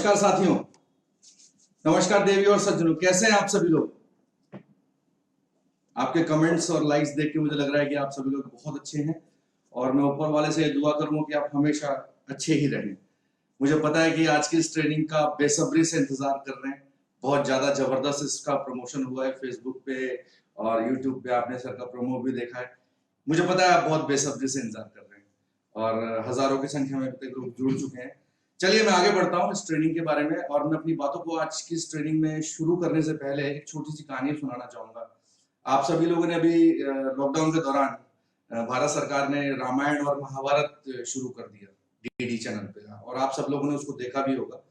नमस्कार साथियों, नमस्कार देवी और सज्जनों, कैसे हैं आप सभी लोग। आपके कमेंट्स और लाइक्स देख के मुझे लग रहा है कि आप सभी लोग बहुत अच्छे हैं और मैं ऊपर वाले से दुआ करूंगा कि आप हमेशा अच्छे ही रहें। मुझे पता है कि आज की इस ट्रेनिंग का बेसब्री से इंतजार कर रहे हैं। बहुत ज्यादा जबरदस्त इसका प्रमोशन हुआ है फेसबुक पे और यूट्यूब पे, आपने सर का प्रोमो भी देखा है। मुझे पता है आप बहुत बेसब्री से इंतजार कर रहे हैं और हजारों की संख्या में अब तक लोग जुड़ चुके हैं। चलिए मैं आगे बढ़ता हूँ इस ट्रेनिंग के बारे में और मैं अपनी बातों को आज की इस ट्रेनिंग में शुरू करने से पहले एक छोटी सी कहानी सुनाना चाहूंगा। आप सभी लोगों ने अभी लॉकडाउन के दौरान भारत सरकार ने रामायण और महाभारत शुरू कर दिया डीडी चैनल पे और आप सब लोगों ने उसको देखा भी होगा।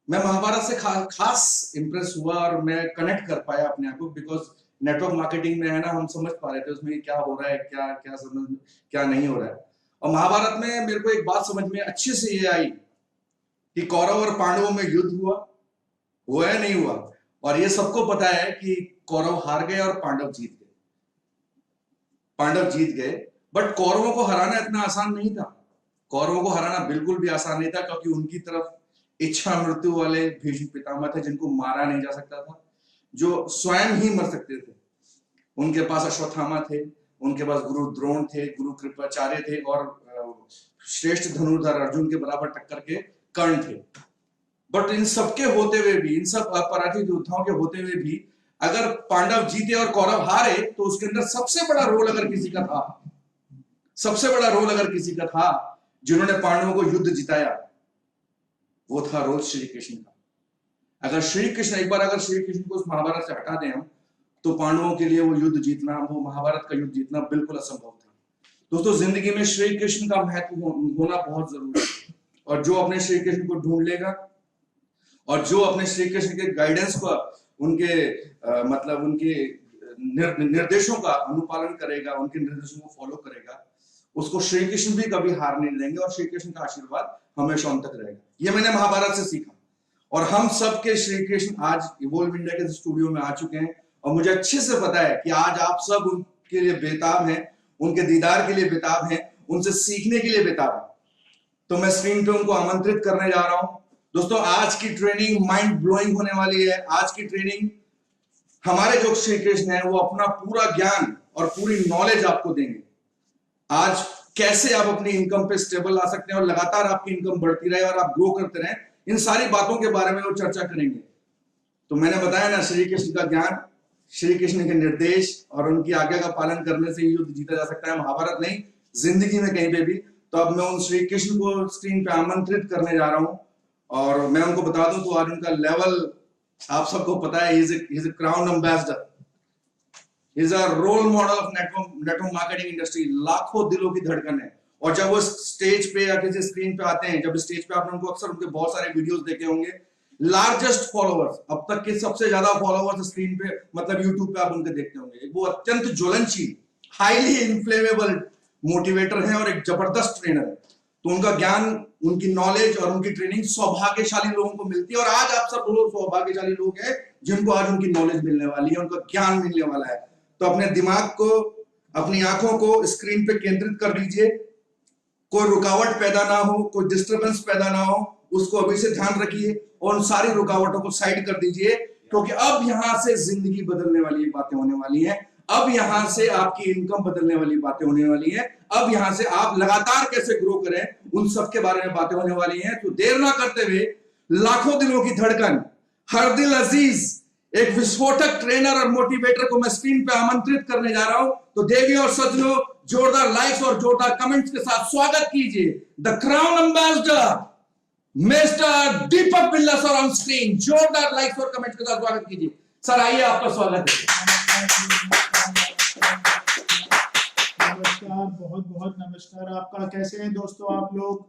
मैं महाभारत से खास इंप्रेस हुआ और मैं कनेक्ट कर पाया अपने आप को, बिकॉज नेटवर्क मार्केटिंग में है ना, हम समझ पा रहे थे उसमें क्या हो रहा है, क्या क्या समझ क्या नहीं हो रहा है। और महाभारत में मेरे को एक बात समझ में अच्छे से ये आई कि कौरव और पांडवों में युद्ध हुआ है नहीं हुआ, और ये सबको पता है कि कौरव हार गए और पांडव जीत गए। बट कौरवों को हराना इतना आसान नहीं था। कौरवों को हराना बिल्कुल भी आसान नहीं था, क्योंकि उनकी तरफ इच्छा मृत्यु वाले भीष्म पितामह थे जिनको मारा नहीं जा सकता था, जो स्वयं ही मर सकते थे। उनके पास अश्वत्थामा थे, उनके पास गुरु द्रोण थे, गुरु कृपाचार्य थे और श्रेष्ठ धनुर्धर अर्जुन के बराबर टक्कर के कर्ण थे। बट इन सबके होते हुए भी, इन सब अपराजित योद्धाओं के होते हुए भी, अगर पांडव जीते और कौरव हारे तो उसके अंदर सबसे बड़ा रोल अगर किसी का था जिन्होंने पांडवों को युद्ध जिताया, वो था रोल श्री कृष्ण का। अगर श्री कृष्ण को उस महाभारत से हटा दें हम, तो पांडवों के लिए वो युद्ध जीतना, वो महाभारत का युद्ध जीतना बिल्कुल असंभव था। दोस्तों, जिंदगी में श्री कृष्ण का महत्व होना बहुत जरूरी है, और जो अपने श्री कृष्ण को ढूंढ लेगा और जो अपने श्री कृष्ण के गाइडेंस को, उनके उनके निर्देशों का अनुपालन करेगा, उनके निर्देशों को फॉलो करेगा, उसको श्री कृष्ण भी कभी हार नहीं देंगे और श्री कृष्ण का आशीर्वाद हमेशा उन तक रहेगा। ये मैंने महाभारत से सीखा। और हम सब के श्री कृष्ण आज इवोल्व इंडिया के स्टूडियो में आ चुके हैं और मुझे अच्छे से पता है कि आज आप सब उनके लिए बेताब हैं, उनके दीदार के लिए बेताब हैं, उनसे सीखने के लिए बेताब हैं। तो मैं स्क्रीन पे उनको आमंत्रित करने जा रहा हूं। दोस्तों, आज की ट्रेनिंग माइंड ब्लोइंग होने वाली है। आज की ट्रेनिंग हमारे जो श्री कृष्ण है वो अपना पूरा ज्ञान और पूरी नॉलेज आपको देंगे। आज कैसे आप अपनी इनकम पे स्टेबल आ सकते हैं और लगातार आपकी इनकम बढ़ती रहे और आप ग्रो करते रहे, इन सारी बातों के बारे में वो चर्चा करेंगे। तो मैंने बताया ना, श्री कृष्ण का ज्ञान, श्री कृष्ण के निर्देश और उनकी आज्ञा का पालन करने से युद्ध जीता जा सकता है, महाभारत नहीं, जिंदगी में कहीं पे भी। तो अब मैं उन श्री कृष्ण को स्क्रीन पे आमंत्रित करने जा रहा हूं और मैं उनको बता दूं तो आज उनका लेवल आप सबको पता है। He is a crown ambassador, is a role model of network marketing industry. लाखों दिलों की धड़कन है। और जब वो स्टेज पे या किसी स्क्रीन पे आते हैं, जब स्टेज पे आपने उनको अक्सर उनके बहुत सारे वीडियोस देखे होंगे, लार्जेस्ट फॉलोअर्स, अब तक के सबसे ज्यादा फॉलोअर्स स्क्रीन पे यूट्यूब पे आप उनके देखते होंगे। वो अत्यंत ज्वलनशील, हाईली इन्फ्लेमेबल मोटिवेटर है और एक जबरदस्त ट्रेनर है। तो उनका ज्ञान, उनकी नॉलेज और उनकी ट्रेनिंग सौभाग्यशाली लोगों को मिलती है और आज आप सब लोग सौभाग्यशाली लोग हैं जिनको आज उनकी नॉलेज मिलने वाली है, उनका ज्ञान मिलने वाला है। तो अपने दिमाग को, अपनी आंखों को स्क्रीन पे केंद्रित कर दीजिए। कोई रुकावट पैदा ना हो, कोई डिस्टरबेंस पैदा ना हो, उसको अभी से ध्यान रखिए और उन सारी रुकावटों को साइड कर दीजिए, क्योंकि अब यहां से जिंदगी बदलने वाली बातें होने वाली हैं। अब यहां से आपकी इनकम बदलने वाली बातें होने वाली हैं। अब यहां से आप लगातार कैसे ग्रो करें, उन सब के बारे में बातें होने वाली हैं। तो देर ना करते हुए, लाखों दिलों की धड़कन, हर दिल अजीज, एक विस्फोटक ट्रेनर और मोटिवेटर को मैं स्क्रीन पे आमंत्रित करने जा रहा हूं। तो देवी और सज्जनों, जोरदार लाइक्स और जोरदार कमेंट्स के साथ स्वागत कीजिए द क्राउन एम्बेसडर मिस्टर दीपक बिल्ला सर ऑन स्क्रीन। जोरदार लाइक्स और कमेंट्स के साथ स्वागत कीजिए सर। आइए, आपका स्वागत है। नमस्कार, बहुत बहुत नमस्कार आपका। कैसे हैं दोस्तों आप लोग?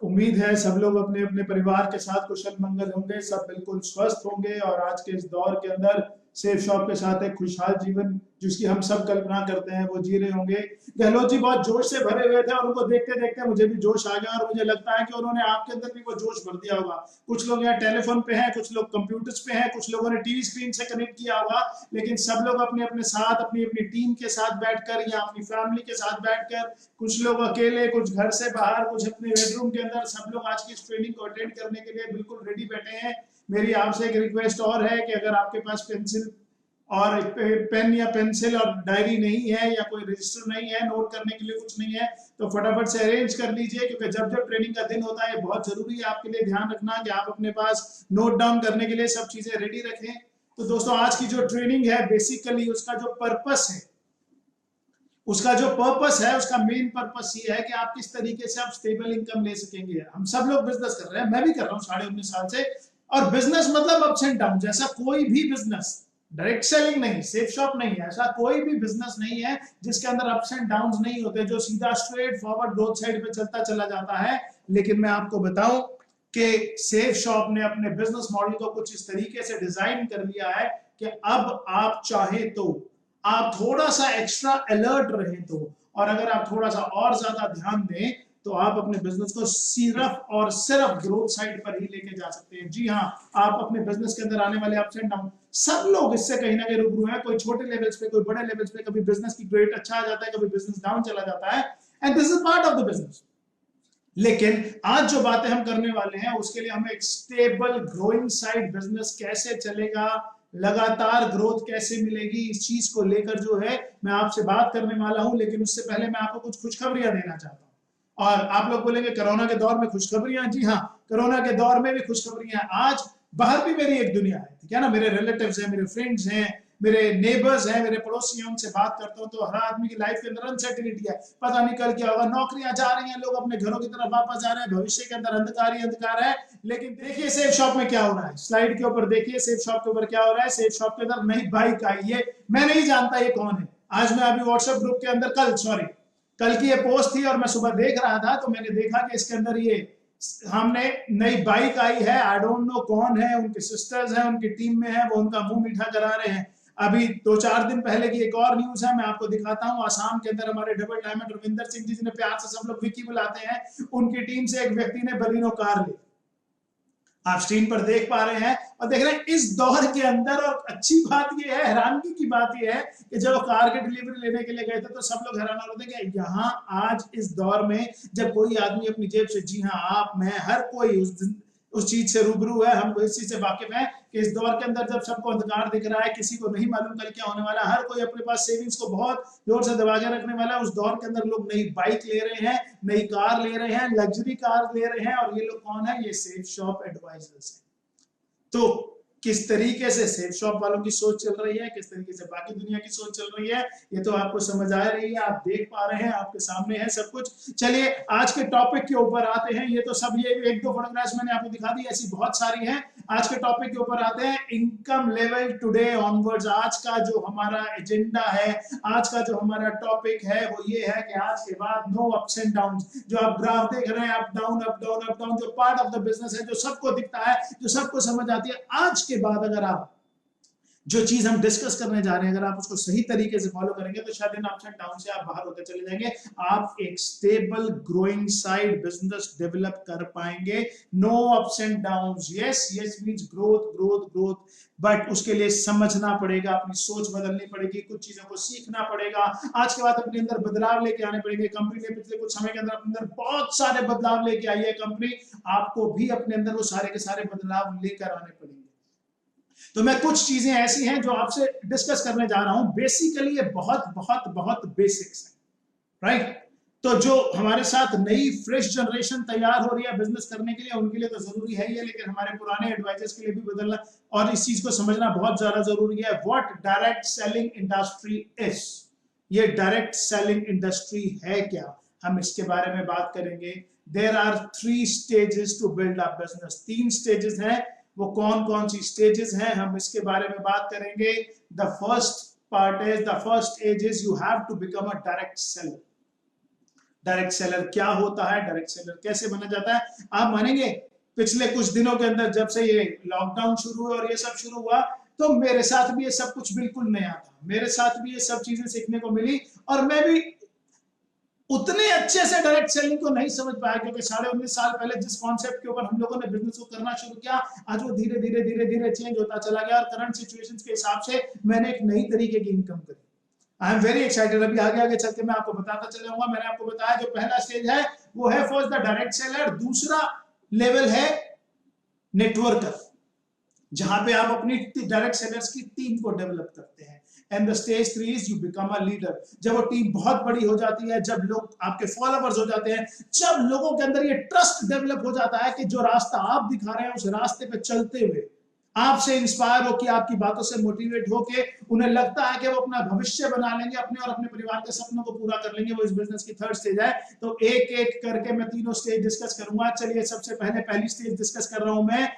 उम्मीद है सब लोग अपने अपने परिवार के साथ कुशल मंगल होंगे, सब बिल्कुल स्वस्थ होंगे और आज के इस दौर के अंदर सेफ शॉप के साथ एक खुशहाल जीवन जिसकी हम सब कल्पना करते हैं वो जी रहे होंगे। गहलोत जी बहुत जोश से भरे हुए थे और उनको देखते देखते मुझे भी जोश आ गया और मुझे लगता है कि उन्होंने आपके अंदर भी वो जोश भर दिया होगा। कुछ लोग यहाँ टेलीफोन पे हैं, कुछ लोग कंप्यूटर्स पे हैं, कुछ लोगों ने टीवी स्क्रीन से कनेक्ट किया होगा, लेकिन सब लोग अपने अपने साथ अपनी अपनी टीम के साथ बैठकर या अपनी फैमिली के साथ बैठकर, कुछ लोग अकेले, कुछ घर से बाहर, कुछ अपने बेडरूम के अंदर, सब लोग आज की इस ट्रेनिंग को अटेंड करने के लिए बिल्कुल रेडी बैठे हैं। मेरी आपसे एक रिक्वेस्ट और है कि अगर आपके पास पेंसिल और पेन या पेंसिल और डायरी नहीं है या कोई रजिस्टर नहीं है, नोट करने के लिए कुछ नहीं है, तो फटाफट से अरेंज कर लीजिए, क्योंकि जब जब ट्रेनिंग का दिन होता है बहुत जरूरी है आपके लिए ध्यान रखना कि आप अपने पास नोट डाउन करने के लिए सब चीजें रेडी रखें। तो दोस्तों आज की जो ट्रेनिंग है बेसिकली उसका जो पर्पस है, उसका मेन पर्पस ये है कि आप किस तरीके से आप स्टेबल इनकम ले सकेंगे। हम सब लोग बिजनेस कर रहे हैं, मैं भी कर रहा हूँ 19.5 साल से, और बिजनेस मतलब अप्स एंड डाउन। ऐसा कोई भी बिजनेस, डायरेक्ट सेलिंग नहीं, सेफ शॉप नहीं है, ऐसा कोई भी बिजनेस नहीं है जिसके अंदर अप्स एंड डाउन्स नहीं होते, जो सीधा स्ट्रेट फॉरवर्ड ग्रोथ साइड पे चलता चला जाता है। लेकिन मैं आपको बताऊं कि सेफ शॉप ने अपने बिजनेस मॉडल को कुछ इस तरीके से डिजाइन कर लिया है कि अब आप चाहे तो आप थोड़ा सा एक्स्ट्रा अलर्ट रहें तो, और अगर आप थोड़ा सा और ज्यादा ध्यान दें तो आप अपने बिजनेस को सिर्फ और सिर्फ ग्रोथ साइड पर ही लेके जा सकते हैं। जी हाँ, आप अपने बिजनेस के अंदर आने वाले अप्स एंड डाउन, सब लोग इससे कहीं ना कहीं रूबरू हैं, कोई छोटे लेवल्स पे, कोई बड़े लेवल्स पे, कभी बिजनेस की ग्रेड अच्छा आ जाता है, कभी बिजनेस डाउन चला जाता है, and this is part of the business. लेकिन आज जो बातें हम करने वाले हैं उसके लिए हमें एक स्टेबल ग्रोइंग साइड बिजनेस कैसे चलेगा, लगातार ग्रोथ कैसे मिलेगी, इस चीज को लेकर जो है मैं आपसे बात करने वाला हूं। लेकिन उससे पहले मैं आपको कुछ खुशखबरियां देना चाहता हूं। और आप लोग बोलेंगे कोरोना के दौर में खुशखबरियां, जी हाँ, कोरोना के दौर में भी खुशखबरियां। आज बाहर भी मेरी एक दुनिया है, ठीक है ना, मेरे रिलेटिव्स हैं, मेरे फ्रेंड्स हैं, मेरे नेबर्स हैं, मेरे पड़ोसी हैं, उनसे बात करता हूं तो हर आदमी की लाइफ के अंदर अनसर्टेनिटी है, पता नहीं कल क्या होगा, नौकरियां जा रही हैं, लोग अपने घरों की तरफ वापस जा रहे हैं, भविष्य के अंदर अंधकार ही अंधकार है। लेकिन देखिए सेफ शॉप में क्या हो रहा है, स्लाइड के ऊपर देखिए सेफ शॉप के ऊपर क्या हो रहा है। सेफ शॉप के अंदर नई बाइक आई है, मैं नहीं जानता ये कौन है। आज मैं अभी व्हाट्सएप ग्रुप के अंदर कल की ये पोस्ट थी और मैं सुबह देख रहा था तो मैंने देखा कि इसके अंदर ये हमने नई बाइक आई है, आई डोंट नो कौन है, उनके सिस्टर्स हैं, उनकी टीम में है, वो उनका मुंह मीठा करा रहे हैं। अभी 2-4 दिन पहले की एक और न्यूज है, मैं आपको दिखाता हूं। आसाम के अंदर हमारे डबल डायमंड रविंदर सिंह जी, जिन्हें प्यार से सब लोग विकी बुलाते हैं, उनकी टीम से एक व्यक्ति ने बलिनो कार ली, आप स्क्रीन पर देख पा रहे हैं और देख रहे हैं इस दौर के अंदर। और अच्छी बात यह है, हैरानगी की बात यह है कि जब कार की डिलीवरी लेने के लिए गए थे तो सब लोग हैरान हो रहे थे कि यहाँ आज इस दौर में जब कोई आदमी अपनी जेब से, जी हाँ आप, मैं, हर कोई उस चीज से रूबरू है, हम इस चीज से वाकिफ हैं कि इस दौर के अंदर जब सबको अंधकार दिख रहा है, किसी को नहीं मालूम कल क्या होने वाला, हर कोई अपने पास सेविंग्स को बहुत जोर से दबा के रखने वाला है, उस दौर के अंदर लोग नई बाइक ले रहे हैं, नई कार ले रहे हैं, लग्जरी कार ले रहे हैं। और ये लोग कौन है? ये सेफ शॉप एडवाइजर्स हैं। तो किस तरीके से सेफ शॉप वालों की सोच चल रही है, किस तरीके से बाकी दुनिया की सोच चल रही है, ये तो आपको समझ आ रही है, आप देख पा रहे हैं, आपके सामने है सब कुछ। चलिए आज के टॉपिक के ऊपर आते हैं। ये तो सब ये 1-2 फोटोग्राफ्स मैंने आपको दिखा दी, ऐसी बहुत सारी हैं। आज के टॉपिक के ऊपर आते हैं, इनकम लेवल टुडे ऑनवर्ड्स। आज का जो हमारा एजेंडा है, आज का जो हमारा टॉपिक है वो ये है कि आज के बाद नो अप्स एंड डाउन। जो आप ग्राफ देख रहे हैं, up down up down up down, जो पार्ट ऑफ द बिजनेस है, जो सबको दिखता है, जो सबको समझ आती है, आज के बाद अगर आप जो चीज हम डिस्कस करने जा रहे हैं अगर आप उसको सही तरीके से फॉलो करेंगे तो शायद इन अप्स एंड डाउन से आप बाहर होते चले जाएंगे, आप एक stable growing side business develop कर पाएंगे। No ups and downs, yes yes means growth growth growth, but उसके लिए समझना पड़ेगा, अपनी सोच बदलनी पड़ेगी, कुछ चीजों को सीखना पड़ेगा। आज के बाद अपने अंदर बदलाव लेके आने पड़ेंगे। कंपनी ने पिछले कुछ समय के अंदर अपने अंदर बहुत सारे बदलाव लेके आई है कंपनी, आपको भी अपने अंदर वो सारे के सारे बदलाव लेकर आने पड़ेंगे। तो मैं कुछ चीजें ऐसी हैं जो आपसे डिस्कस करने जा रहा हूं। बेसिकली ये बहुत बहुत बहुत बेसिक्स है, राइट? तो जो हमारे साथ नई फ्रेश जनरेशन तैयार हो रही है बिजनेस करने के लिए, उनके लिए तो जरूरी है ही है, लेकिन हमारे पुराने एडवाइजर्स के लिए भी बदलना और इस चीज को समझना बहुत ज्यादा जरूरी है। What direct selling industry is, ये डायरेक्ट सेलिंग इंडस्ट्री है क्या, हम इसके बारे में बात करेंगे। There are 3 stages to build a business, 3 stages हैं। वो कौन कौन सी स्टेजेस हैं हम इसके बारे में बात करेंगे। The first part is, the first stage is you have to become a direct seller. Direct seller क्या होता है, डायरेक्ट सेलर कैसे बना जाता है? आप मानेंगे पिछले कुछ दिनों के अंदर जब से ये लॉकडाउन शुरू हुआ और ये सब शुरू हुआ, तो मेरे साथ भी ये सब कुछ बिल्कुल नया था, मेरे साथ भी ये सब चीजें सीखने को मिली, और मैं भी उतने अच्छे से डायरेक्ट सेलिंग को नहीं समझ पाया, क्योंकि 19.5 साल पहले जिस कॉन्सेप्ट के ऊपर हम लोगों ने बिजनेस को करना शुरू किया, आज वो धीरे धीरे धीरे धीरे चेंज होता चला गया, और करंट सिचुएशंस के हिसाब से मैंने एक नई तरीके की इनकम करी। I am very excited. अभी आगे आगे चल के मैं आपको बताता चलूंगा। मैंने आपको बताया जो पहला स्टेज है वो है फॉर द डायरेक्ट सेलर, दूसरा लेवल है नेटवर्कर, जहां पे आप अपनी डायरेक्ट सेलर्स की टीम को डेवलप करते हैं। And the stage 3 is you become a leader. जब वो टीम बहुत बड़ी हो जाती है, जब लोग आपके फॉलोअर्स हो जाते हैं, जब लोगों के अंदर ये ट्रस्ट डेवलप हो जाता है कि जो रास्ता आप दिखा रहे हैं उस रास्ते पे चलते हुए आपसे इंस्पायर हो, कि आपकी बातों से मोटिवेट हो के उन्हें लगता है कि वो अपना भविष्य बना लेंगे, अपने और अपने परिवार के सपनों को पूरा कर लेंगे, वो इस बिजनेस की थर्ड स्टेज है। तो एक एक करके मैं तीनों स्टेज डिस्कस करूंगा। चलिए सबसे पहले पहली स्टेज डिस्कस कर रहा हूं मैं।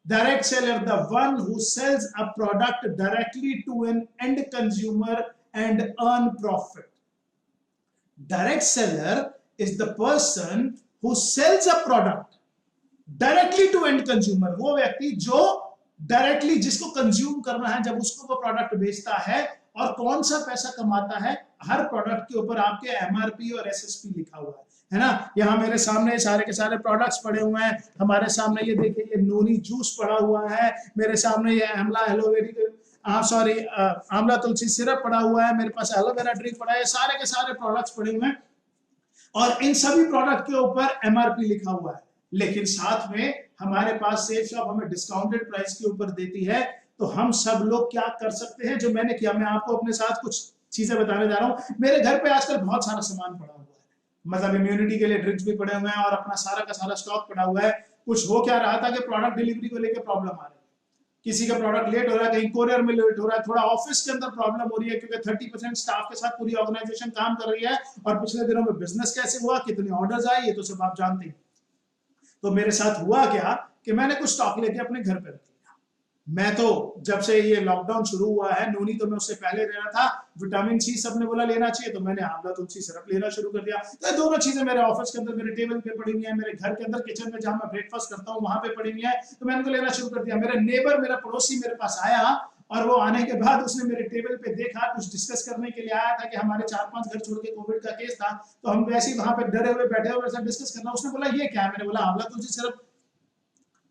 Direct seller, the one who sells a product directly to an end consumer and earn profit. Direct seller is the person who sells a product directly to end consumer. वो व्यक्ति जो directly जिसको consume करना है, जब उसको वो product बेचता है, और कौन सा पैसा कमाता है, हर प्रोडक्ट के ऊपर आपके एमआरपी और एसएसपी लिखा हुआ है ना। यहाँ मेरे सामने सारे के सारे प्रोडक्ट्स पड़े हुए हैं। हमारे सामने ये देखिए, ये नोनी जूस पड़ा हुआ है, मेरे सामने ये आंवला एलोवेरा आंवला तुलसी सिरप पड़ा हुआ है, मेरे पास एलोवेरा ड्रिंक पड़ा है, सारे के सारे प्रोडक्ट्स पड़े हुए हैं, और इन सभी प्रोडक्ट के ऊपर एमआरपी लिखा हुआ है। लेकिन साथ में हमारे पास सेफ शॉप हमें डिस्काउंटेड प्राइस के ऊपर देती है। तो हम सब लोग क्या कर सकते हैं, जो मैंने किया, मैं आपको अपने साथ कुछ चीजें बताने जा रहा हूं। मेरे घर पे आजकल बहुत सारा सामान पड़ा हुआ है, मतलब इम्यूनिटी के लिए ड्रिंक्स भी पड़े हुए हैं, और अपना सारा का सारा स्टॉक पड़ा हुआ है। कुछ हो क्या रहा था कि प्रोडक्ट डिलीवरी को लेकर प्रॉब्लम आ रही है, किसी का प्रोडक्ट लेट हो रहा है, कहीं कोरियर में लेट हो रहा है, थोड़ा ऑफिस के अंदर प्रॉब्लम हो रही है, क्योंकि 30% स्टाफ के साथ पूरी ऑर्गेनाइजेशन काम कर रही है, और पिछले दिनों में बिजनेस कैसे हुआ, कितने ऑर्डर्स आए, ये तो सब आप जानते हैं। तो मेरे साथ हुआ क्या कि मैंने कुछ स्टॉक लेके अपने घर पे रख लिया। मैं तो जब से ये लॉकडाउन शुरू हुआ है, नोनी तो मैं उससे पहले ले रहा था, विटामिन सी सबने बोला लेना चाहिए, तो मैंने आंवला तुलसी सिरप लेना शुरू कर दिया। तो ये दोनों चीजें मेरे ऑफिस के अंदर मेरे टेबल पे पड़ी हुई है, मेरे घर के अंदर किचन में जहां मैं ब्रेकफास्ट करता हूँ वहां पे पड़ी हुई है, तो मैंने उनको लेना शुरू कर दिया। मेरा नेबर, मेरा पड़ोसी मेरे पास आया, और वो आने के बाद उसने मेरे टेबल पे देखा, कुछ डिस्कस करने के लिए आया था कि हमारे 4-5 घर छोड़ के कोविड का केस था, तो हम वैसे ही वहां पे डरे हुए बैठे हुए डिस्कस करना। उसने बोला ये क्या है, मैंने बोला आंवला तुलसी सिरप।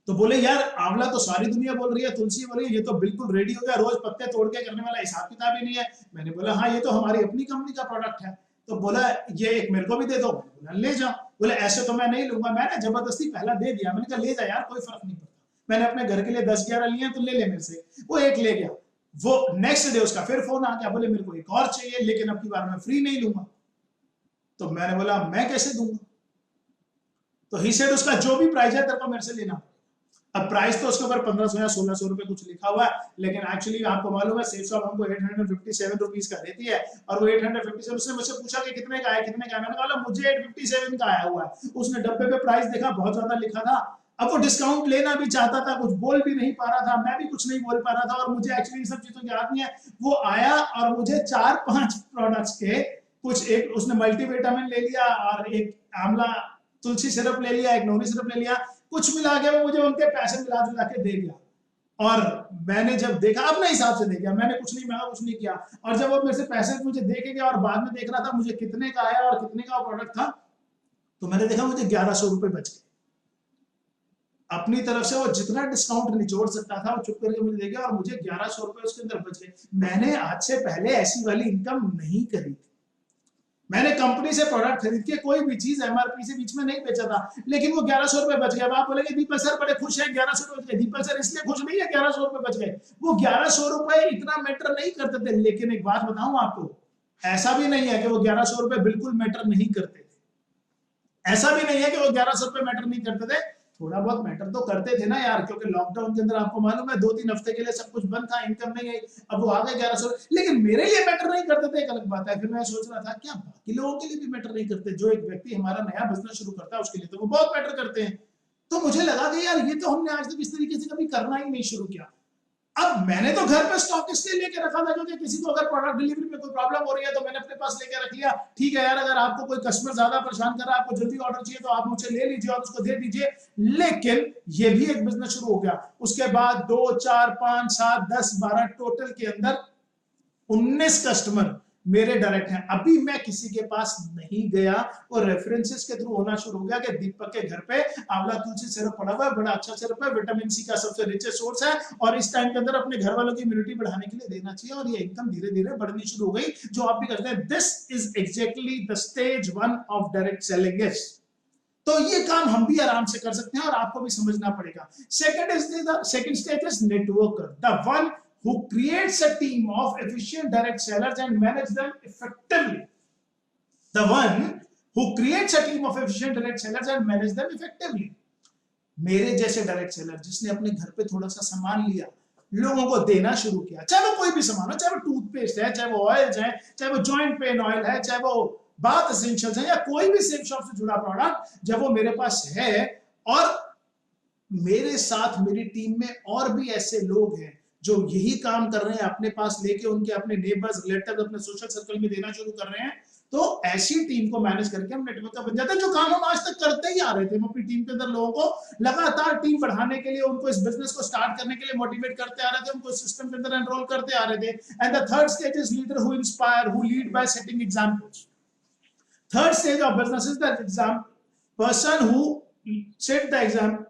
तो बोले यार आंवला तो सारी दुनिया बोल रही है, तुलसी बोल रही है, ये तो बिल्कुल रेडी हो गया, रोज पत्ते तोड़ के करने वाला हिसाब किताब ही नहीं है। मैंने बोला हाँ, ये तो हमारी अपनी कंपनी का प्रोडक्ट है। तो बोला ये एक मेरे को भी दे दो। बोला ले जाओ। बोले ऐसे तो मैं नहीं लूंगा। मैंने जबरदस्ती पहला दे दिया। मैंने कहा ले जा यार, कोई फर्क नहीं पड़ता, मैंने अपने घर के लिए 10-11 लिए, तो ले ले मेरे से। वो एक ले गया। वो नेक्स्ट डे उसका फिर फोन आ गया, बोले मेरे को एक और चाहिए, लेकिन अब की बार मैं फ्री नहीं लूंगा। तो मैंने बोला मैं कैसे दूंगा। तो ही सेड उसका जो भी प्राइस है तेरे को मेरे से लेना। अब प्राइस तो उसके ऊपर 1500 या 1600 रुपए कुछ लिखा हुआ है, लेकिन एक्चुअली आपको मालूम है सेफ शॉप हमको 857 रुपीस का देती है, और वो 857। उसने मुझसे पूछा कि कितने का है, कितने का है। मैंने कहा मुझे 857 का आया हुआ है। उसने डब्बे पे प्राइस देखा, बहुत ज्यादा लिखा था। अब वो डिस्काउंट लेना भी चाहता था, कुछ बोल भी नहीं पा रहा था, मैं भी कुछ नहीं बोल पा रहा था, और मुझे एक्चुअली सब चीजों की याद नहीं है। वो आया और मुझे 4-5 प्रोडक्ट्स के कुछ, एक उसने मल्टीविटामिन ले लिया, और एक आंवला तुलसी सिरप ले लिया, एक नोनी सिरप ले लिया, कुछ मिला के वो मुझे उनके पैसे मिला जुला के दे दिया। और मैंने जब देखा, अपने हिसाब से दे दिया, मैंने कुछ नहीं मांगा, कुछ नहीं किया। और जब वो मेरे से पैसे मुझे दे के गया और बाद में देख रहा था मुझे कितने का आया और कितने का प्रोडक्ट था, तो मैंने देखा मुझे 1100 रुपए बच गए। अपनी तरफ से वो जितना डिस्काउंट निचोड़ सकता था वो चुप करके मुझे दे गया, और मुझे 1100 रुपए उसके अंदर बच गए। मैंने आज से पहले ऐसी वाली इनकम नहीं करी थी। मैंने कंपनी से प्रोडक्ट खरीद के कोई भी चीज एमआरपी से बीच में नहीं बेचा था, लेकिन वो 1100 रुपए बच गया। आप बोलेंगे दीपक सर बड़े खुश है 1100 रुपए बच गए। दीपक सर इसलिए खुश नहीं है 1100 रुपए बच गए, वो 1100 रुपए इतना मैटर नहीं करते थे। लेकिन एक बात बताऊं आपको, ऐसा भी नहीं है कि वो 1100 रुपए बिल्कुल मैटर नहीं करते थे। ऐसा भी नहीं है कि वो 1100 रुपए मैटर नहीं करते थे, थोड़ा बहुत मैटर तो करते थे ना यार, क्योंकि लॉकडाउन के अंदर आपको मालूम है 2-3 हफ्ते के लिए सब कुछ बंद था, इनकम नहीं आई। अब वो आ गए 1100, लेकिन मेरे लिए मैटर नहीं करते थे, एक अलग बात है। फिर मैं सोच रहा था क्या बाकी लोगों के लिए भी मैटर नहीं करते। जो एक व्यक्ति हमारा नया बिजनेस शुरू करता है उसके लिए तो वो बहुत मैटर करते हैं। तो मुझे लगा कि यार ये तो हमने आज तक इस तरीके से कभी करना ही नहीं शुरू किया। अब मैंने तो घर पे स्टॉक इसलिए लेके रखा था क्योंकि किसी को अगर प्रोडक्ट डिलीवरी में कोई प्रॉब्लम हो रही है तो मैंने अपने पास लेके रख लिया। ठीक है यार, अगर आपको कोई कस्टमर ज्यादा परेशान कर रहा है, आपको जल्दी ऑर्डर चाहिए, तो आप मुझसे ले लीजिए और उसको दे दीजिए। लेकिन ये भी एक बिजनेस शुरू हो गया। उसके बाद 2, 4, 5, 7, 10, 12 टोटल के अंदर 19 कस्टमर मेरे डायरेक्ट हैं। अभी मैं किसी के पास नहीं गया और रेफरेंसेस के थ्रू होना शुरू हो गया कि दीपक के घर पे आंवला तुलसी सिरप पड़ा हुआ है, बड़ा अच्छा सिरप है, विटामिन सी का सबसे रिचेस्ट सोर्स है, और इस टाइम के अंदर अपने घर वालों की इम्यूनिटी बढ़ाने के लिए देना चाहिए। और ये एकदम धीरे धीरे बढ़नी शुरू हो गई, जो आप भी करते हैं। This is exactly the stage 1 of direct selling. तो ये काम हम भी आराम से कर सकते हैं और आपको भी समझना पड़ेगा। Second stage is networker, the one who creates a team of efficient direct sellers and manage them effectively. The one who creates a team of efficient direct sellers and manage them effectively. मेरे जैसे direct seller जिसने अपने घर पे थोड़ा सा सामान लिया, लोगों को देना शुरू किया, चाहे वो कोई भी सामान हो, चाहे वो टूथपेस्ट है, चाहे वो ऑयल्स है, चाहे वो जॉइंट पेन ऑयल है, चाहे वो बाथ एसेंशियल्स है, या कोई भी सेफ शॉप से जुड़ा प्रोडक्ट जब वो मेरे पास है, और मेरे साथ मेरी टीम में और भी ऐसे लोग हैं जो यही काम कर रहे हैं, अपने पास लेके उनके अपने नेबर्स, रिलेटिव्स, अपने सोशल सर्कल में देना शुरू कर रहे हैं, तो ऐसी टीम को मैनेज करके हम नेटवर्क का बन जाते हैं। जो काम हम आज तक करते ही आ रहे थे, हम अपनी टीम के अंदर लोगों को लगातार टीम बढ़ाने के लिए, उनको इस बिजनेस को स्टार्ट करने के लिए मोटिवेट करते आ रहे थे, उनको सिस्टम के अंदर एनरोल करते आ रहे थे। And the third stage is leader who inspire, who lead by setting examples. Third stage of business is the person who set the example,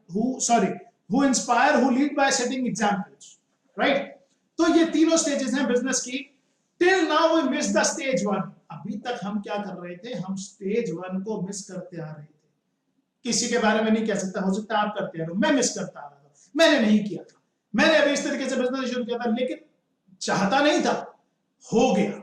who inspire, who lead by setting examples, right? तो ये तीनों stages हैं business की। Till now we miss the stage 1। अभी तक हम क्या कर रहे थे, हम स्टेज 1 को मिस करते आ रहे थे। किसी के बारे में नहीं कह सकता, हो सकता है आप करते रहो, मैं मिस करता आ रहा था, मैंने नहीं किया था। मैंने अभी इस तरीके से बिजनेस शुरू किया था, लेकिन चाहता नहीं था, हो गया।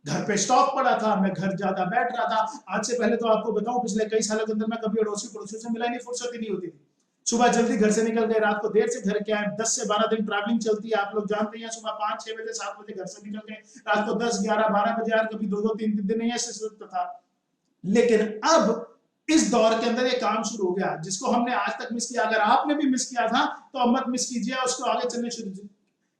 घर पे स्टॉक पड़ा था, मैं घर ज्यादा बैठ रहा था। आज से पहले तो आपको बताऊं, पिछले कई सालों के अंदर मैं कभी अड़ोसी पड़ोसी से मिला नहीं, फुर्सत ही नहीं होती थी। सुबह जल्दी घर से निकल गए, रात को देर से घर के आए। 10 से 12 दिन ट्रैवलिंग चलती है, आप लोग जानते हैं। सुबह 5, 6 बजे, 7 बजे घर से निकल गए, रात को 10, 11, 12 बजे यार, कभी 2, 3 दिन नहीं ऐसे सिलसिला था। लेकिन अब इस दौर के अंदर ये काम शुरू हो गया जिसको हमने आज तक मिस किया। अगर आपने भी मिस किया था तो अब मत मिस कीजिए, उसको आगे चलने शुरू,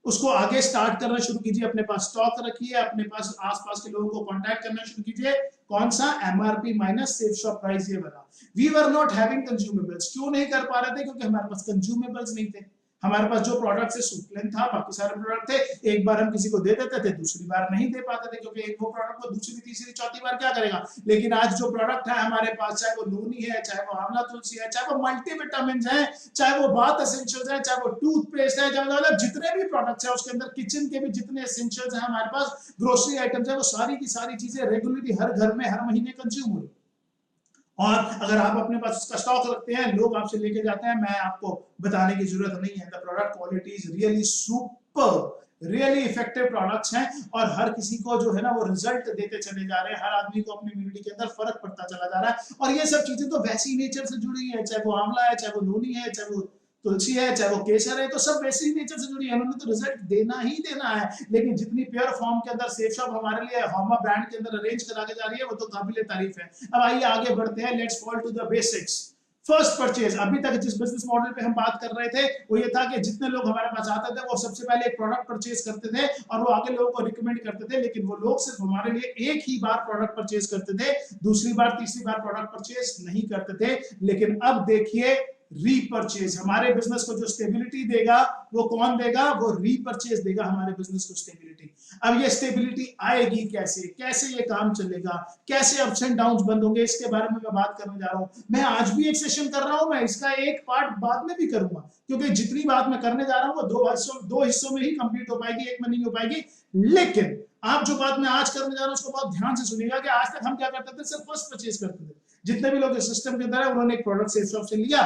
उसको आगे स्टार्ट करना शुरू कीजिए। अपने पास स्टॉक रखिए, अपने पास आसपास के लोगों को कांटेक्ट करना शुरू कीजिए। कौन सा? MRP minus safe shop price, ये वाला। We were not having consumables. क्यों नहीं कर पा रहे थे? क्योंकि हमारे पास कंज्यूमेबल्स नहीं थे। हमारे पास जो प्रोडक्ट से सुप्लेन था, बाकी सारे प्रोडक्ट थे, एक बार हम किसी को दे देते थे, दूसरी बार नहीं दे पाते थे, क्योंकि एक वो प्रोडक्ट को दूसरी, तीसरी, चौथी बार क्या करेगा। लेकिन आज जो प्रोडक्ट है हमारे पास, चाहे वो नोनी है, चाहे वो आंवला तुलसी है, चाहे वो मल्टीविटामिन है, चाहे वो बाथ एसेंशियल्स है, चाहे वो टूथपेस्ट है, चाहे जितने भी प्रोडक्ट्स है उसके अंदर किचन के भी जितने एसेंशियल्स है हमारे पास, ग्रोसरी आइटम्स है, वो सारी की सारी चीजें रेगुलरली हर घर में हर महीने कंज्यूम हो रही। और अगर आप अपने पास उसका स्टॉक रखते हैं, लोग आपसे लेके जाते हैं, मैं आपको बताने की जरूरत नहीं है। The product quality is really super, really effective products हैं, और हर किसी को जो है ना वो रिजल्ट देते चले जा रहे हैं। हर आदमी को अपनी इम्यूनिटी के अंदर फर्क पड़ता चला जा रहा है। और ये सब चीजें तो वैसी नेचर से जुड़ी है, चाहे वो आंवला है, चाहे वो नोनी है, चाहे वो तुलसी है, चाहे वो केसर है, तो सब वैसे ही नेचर से जुड़ी है। उन्होंने तो रिजल्ट देना ही देना है। लेकिन जितनी प्योर फॉर्म के अंदर सेफ शॉप हमारे लिए हॉमा ब्रांड के अंदर अरेंज करा के जा रही है, वो तो काबिले तारीफ है। अब आइए आगे बढ़ते हैं। Let's fall to the basics. First purchase. अभी तक जिस बिजनेस मॉडल पे हम बात कर रहे थे वो ये था कि जितने लोग हमारे पास आते थे वो सबसे पहले एक प्रोडक्ट परचेज करते थे और वो आगे लोगों को रिकमेंड करते थे। लेकिन वो लोग सिर्फ हमारे लिए एक ही बार प्रोडक्ट परचेज करते थे, दूसरी बार, तीसरी बार प्रोडक्ट परचेज नहीं करते थे। लेकिन अब देखिए, रीपरचेज हमारे बिजनेस को जो स्टेबिलिटी देगा वो कौन देगा? वो रीपरचेज देगा हमारे बिजनेस को स्टेबिलिटी। अब ये स्टेबिलिटी आएगी कैसे? कैसे ये काम चलेगा? कैसे अप्स एंड डाउन्स बंद होंगे? इसके बारे में मैं बात करने जा रहा हूं। मैं आज भी एक सेशन कर रहा हूं, मैं इसका एक पार्ट बाद में भी करूंगा, क्योंकि जितनी बात मैं करने जा रहा हूं वो दो हिस्सों में ही कंप्लीट हो पाएगी, एक में नहीं हो पाएगी। लेकिन आप जो बात मैं आज करने जा रहा हूं उसको बहुत ध्यान से सुनिएगा कि आज तक हम क्या करते थे? सिर्फ फर्स्ट परचेज करते थे। जितने भी लोग इस सिस्टम के अंदर है उन्होंने एक प्रोडक्ट सेफ शॉप से लिया,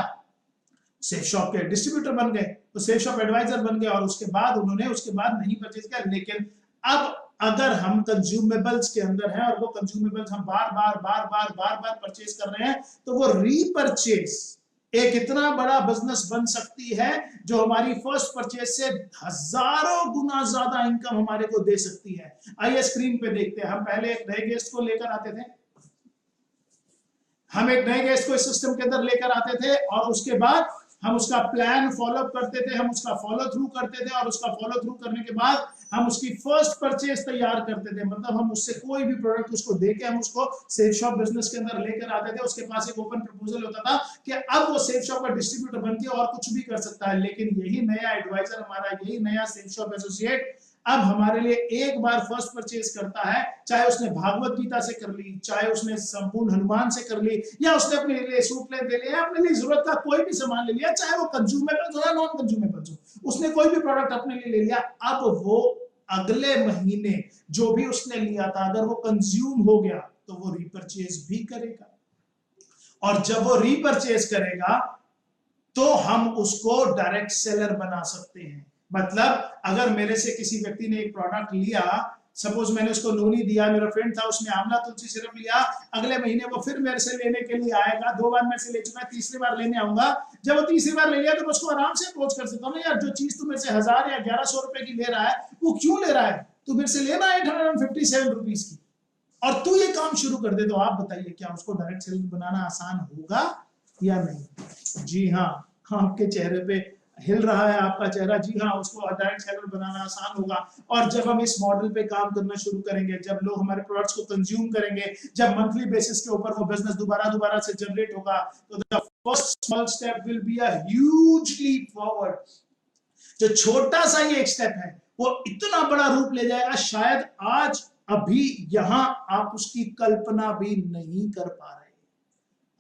सेफ शॉप के डिस्ट्रीब्यूटर बन गए, तो सेफ शॉप एडवाइजर बन गए, और उसके बाद उन्होंने उसके बाद नहीं परचेज किया। लेकिन अब अगर हम कंज्यूमेबल्स के अंदर हैं और वो कंज्यूमेबल्स हम बार बार परचेज कर रहे हैं, तो वो रीपरचेज एक इतना बड़ा बिजनेस बन सकती है जो हमारी फर्स्ट परचेज से हजारों गुना ज्यादा इनकम हमारे को दे सकती है। आइए स्क्रीन पे देखते हैं। हम पहले एक नए गेस्ट को लेकर आते थे, हम एक नए गेस्ट को इस सिस्टम के अंदर लेकर आते थे, और उसके बाद हम उसका प्लान फॉलो करते थे, हम उसका फॉलो थ्रू करते थे, और उसका फॉलो थ्रू करने के बाद हम उसकी फर्स्ट परचेज तैयार करते थे। मतलब हम उससे कोई भी प्रोडक्ट उसको देके हम उसको सेफ शॉप बिजनेस के अंदर लेकर आते थे। उसके पास एक ओपन प्रपोजल होता था कि अब वो सेफ शॉप का डिस्ट्रीब्यूटर बन के और कुछ भी कर सकता है। लेकिन यही नया एडवाइजर हमारा, यही नया सेफ शॉप एसोसिएट अब हमारे लिए एक बार फर्स्ट परचेज करता है, चाहे उसने भागवत गीता से कर ली, चाहे उसने संपूर्ण हनुमान से कर ली, या उसने अपने लिए सूट ले लिया, अपने लिए जरूरत का कोई भी सामान ले लिया, चाहे वो कंज्यूमेबल हो या नॉन कंज्यूमेबल हो, उसने कोई भी प्रोडक्ट अपने लिए ले लिया। अब वो अगले महीने जो भी उसने लिया था, अगर वो कंज्यूम हो गया तो वो रीपरचेज भी करेगा, और जब वो रीपरचेज करेगा तो हम उसको डायरेक्ट सेलर बना सकते हैं। मतलब अगर मेरे से किसी व्यक्ति ने एक प्रोडक्ट लिया, सपोज मैंने उसको नोनी दिया, मेरा फ्रेंड था, उसने आंवला तुलसी सिरप लिया, अगले महीने वो फिर मेरे से लेने के लिए आएगा, 2 बार मेरे से ले चुका है, तीसरी बार लेने आऊंगा। जब वो तीसरी बार ले लिया तो मैं उसको आराम से अप्रोच कर सकता हूँ, यार जो चीज तू मेरे से 1000 या 1100 रुपए की ले रहा है, वो क्यों ले रहा है? तू मेरे से लेना 857 रुपीज की, और तू ये काम शुरू कर दे, तो आप बताइए क्या उसको डायरेक्ट सेलिंग बनाना आसान होगा या नहीं? जी हाँ, आपके चेहरे पे हिल रहा है आपका चेहरा, जी हाँ, उसको डायरेक्ट सेलर बनाना आसान होगा। और जब हम इस मॉडल पे काम करना शुरू करेंगे, जब लोग हमारे प्रोडक्ट्स को कंज्यूम करेंगे, जब मंथली बेसिस के ऊपर वो बिजनेस दोबारा से जनरेट होगा, तो the first small step will be a huge leap forward. जो छोटा सा ये एक स्टेप है, वो इतना बड़ा रूप ले जाएगा, शायद आज अभी यहां आप उसकी कल्पना भी नहीं कर पा रहे।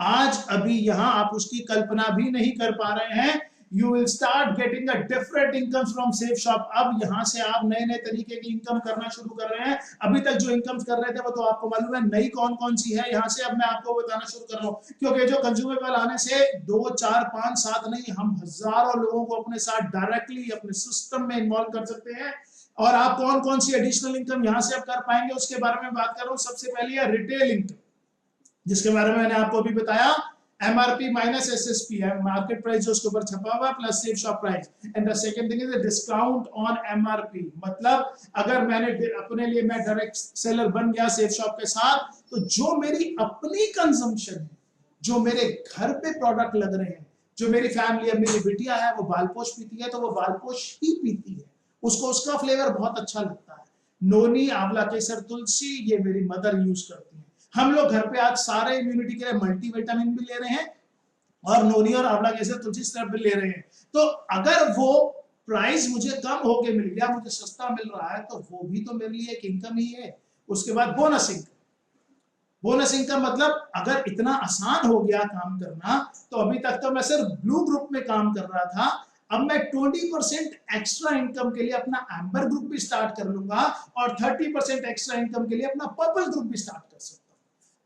आज अभी यहां आप उसकी कल्पना भी नहीं कर पा रहे हैं। You will start getting a different income from safe shop. अब यहां से आप नए नए तरीके की इनकम करना शुरू कर रहे हैं। अभी तक जो इनकम कर रहे थे वो तो आपको मालूम है नई कौन कौन सी है। यहां से अब मैं आपको बताना शुरू कर रहा हूं, क्योंकि जो कंज्यूमेबल आने से 2 4 5 7 नहीं, हम हजारों लोगों को अपने साथ डायरेक्टली अपने सिस्टम में इन्वॉल्व कर सकते हैं। और आप कौन कौन सी एडिशनल इनकम यहां से आप कर पाएंगे, उसके बारे में बात कर रहा हूं। सबसे पहली है रिटेल इनकम, जिसके बारे में मैंने आपको अभी बताया। एमआरपी माइनस एसएसपी है, मार्केट प्राइस जो उसके ऊपर छपा हुआ, plus safe shop price. And the second thing is discount on MRP. मतलब अगर मैंने अपने लिए मैं डायरेक्ट सेलर बन गया सेफ शॉप के साथ, तो जो मेरी अपनी कंजम्पशन है, जो मेरे घर पे प्रोडक्ट लग रहे हैं, जो मेरी फैमिली है, मेरी बिटिया है, वो बालपोश पीती है, तो वो बालपोश ही पीती है, उसको उसका फ्लेवर बहुत अच्छा लगता है। नोनी, आंवला केसर, तुलसी, ये मेरी मदर यूज करती है। हम लोग घर पे आज सारे इम्यूनिटी के लिए मल्टीविटामिन भी ले रहे हैं, और नोनी और आंवला केसर तुलसी सिरप भी ले रहे हैं। तो अगर वो प्राइस मुझे कम होके मिल गया, मुझे सस्ता मिल रहा है, तो वो भी तो मेरे लिए एक इनकम ही है। उसके बाद बोनस इनकम। बोनस इनकम मतलब अगर इतना आसान हो गया काम करना, तो अभी तक तो मैं सिर्फ ब्लू ग्रुप में काम कर रहा था, अब मैं 20% एक्स्ट्रा इनकम के लिए अपना एम्बर ग्रुप भी स्टार्ट कर लूंगा, और 30% एक्स्ट्रा इनकम के लिए अपना पर्पल ग्रुप भी स्टार्ट कर सकता हूं।